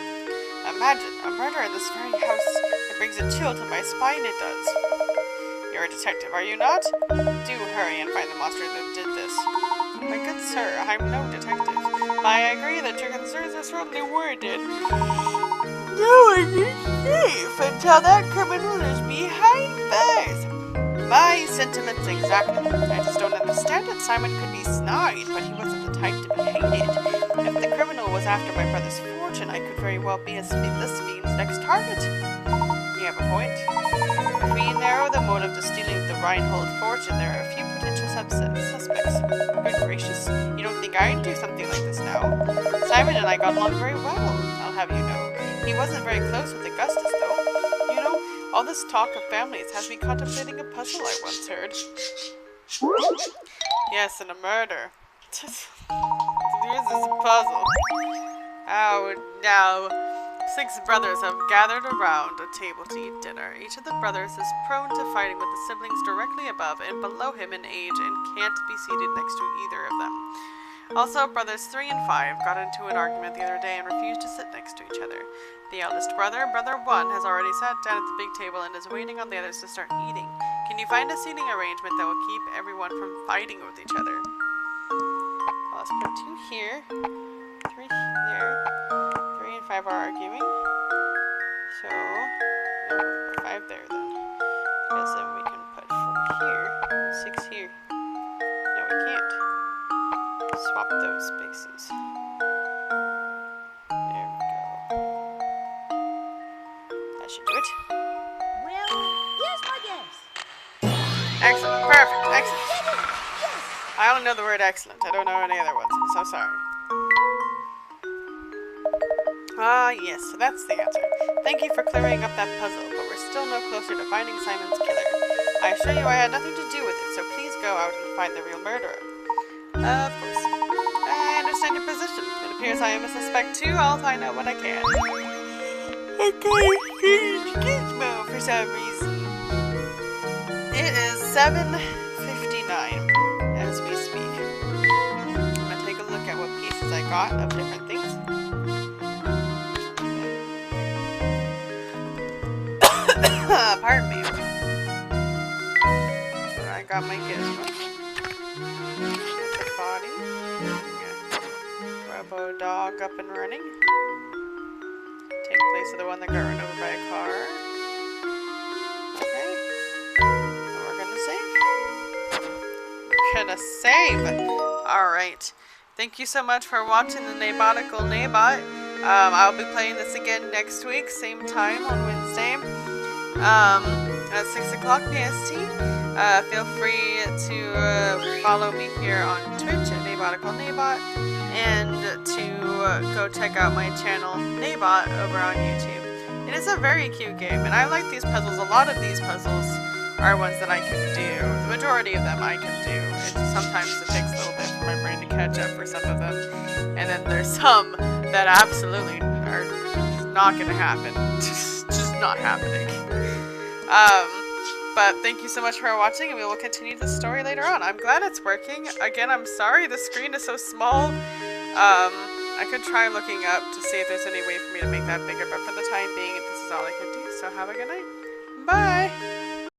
Imagine, a murder in this very house. It brings a chill to my spine, it does. You're a detective, are you not? Do hurry and find the monster that did this. My good sir, I'm no detective. I agree that your concerns are certainly warranted. No one is safe until that criminal is behind bars. My sentiments exactly. I just don't understand it. Simon could be snide, but he wasn't the type to be hated. If the criminal was after my brother's fortune, I could very well be this fiend's next target. You have a point. If we narrow the motive to stealing the Reinhold fortune, there are a few potential suspects. Good gracious, you don't think I'd do something like this now? Simon and I got along very well, I'll have you know. He wasn't very close with Augustus, though. You know, all this talk of families has me contemplating a puzzle I once heard. Yes, and a murder. Here's this puzzle. Oh, no. 6 brothers have gathered around a table to eat dinner. Each of the brothers is prone to fighting with the siblings directly above and below him in age and can't be seated next to either of them. Also, brothers 3 and 5 got into an argument the other day and refused to sit next to each other. The eldest brother, brother 1, has already sat down at the big table and is waiting on the others to start eating. Can you find a seating arrangement that will keep everyone from fighting with each other? Well, let's put 2 here, 3 there, 3 and 5 are arguing. So, no, 5 there then. Because then we can put 4 here, and 6 here. No, we can't. Swap those spaces. There we go. That should do it. Well, here's my guess. Excellent. Perfect. Excellent. I only know the word excellent. I don't know any other ones. I'm so sorry. Ah, yes. So that's the answer. Thank you for clearing up that puzzle, but we're still no closer to finding Simon's killer. I assure you I had nothing to do with it, so please go out and find the real murderer. Of course. I understand your position. It appears I am a suspect too. I'll find out what I can. Okay, gizmo for some reason. It is 7:59 as we speak. I'm gonna take a look at what pieces I got of different things. Pardon me. I got my gizmo. The body. Robo dog up and running. Take place of the one that got run over by a car. Okay. And we're gonna save. Alright. Thank you so much for watching the Naebotical Naebot. I'll be playing this again next week, same time on Wednesday. At 6 o'clock PST. Feel free to follow me here on Twitch at Naebotical Naebot. and to go check out my channel, Naebot, over on YouTube. It is a very cute game, and I like these puzzles. A lot of these puzzles are ones that I can do. The majority of them I can do. Sometimes it takes a little bit for my brain to catch up for some of them. And then there's some that absolutely are not going to happen. Just not happening. But thank you so much for watching, and we will continue the story later on. I'm glad it's working. Again, I'm sorry the screen is so small. I could try looking up to see if there's any way for me to make that bigger, but for the time being, this is all I can do. So have a good night. Bye!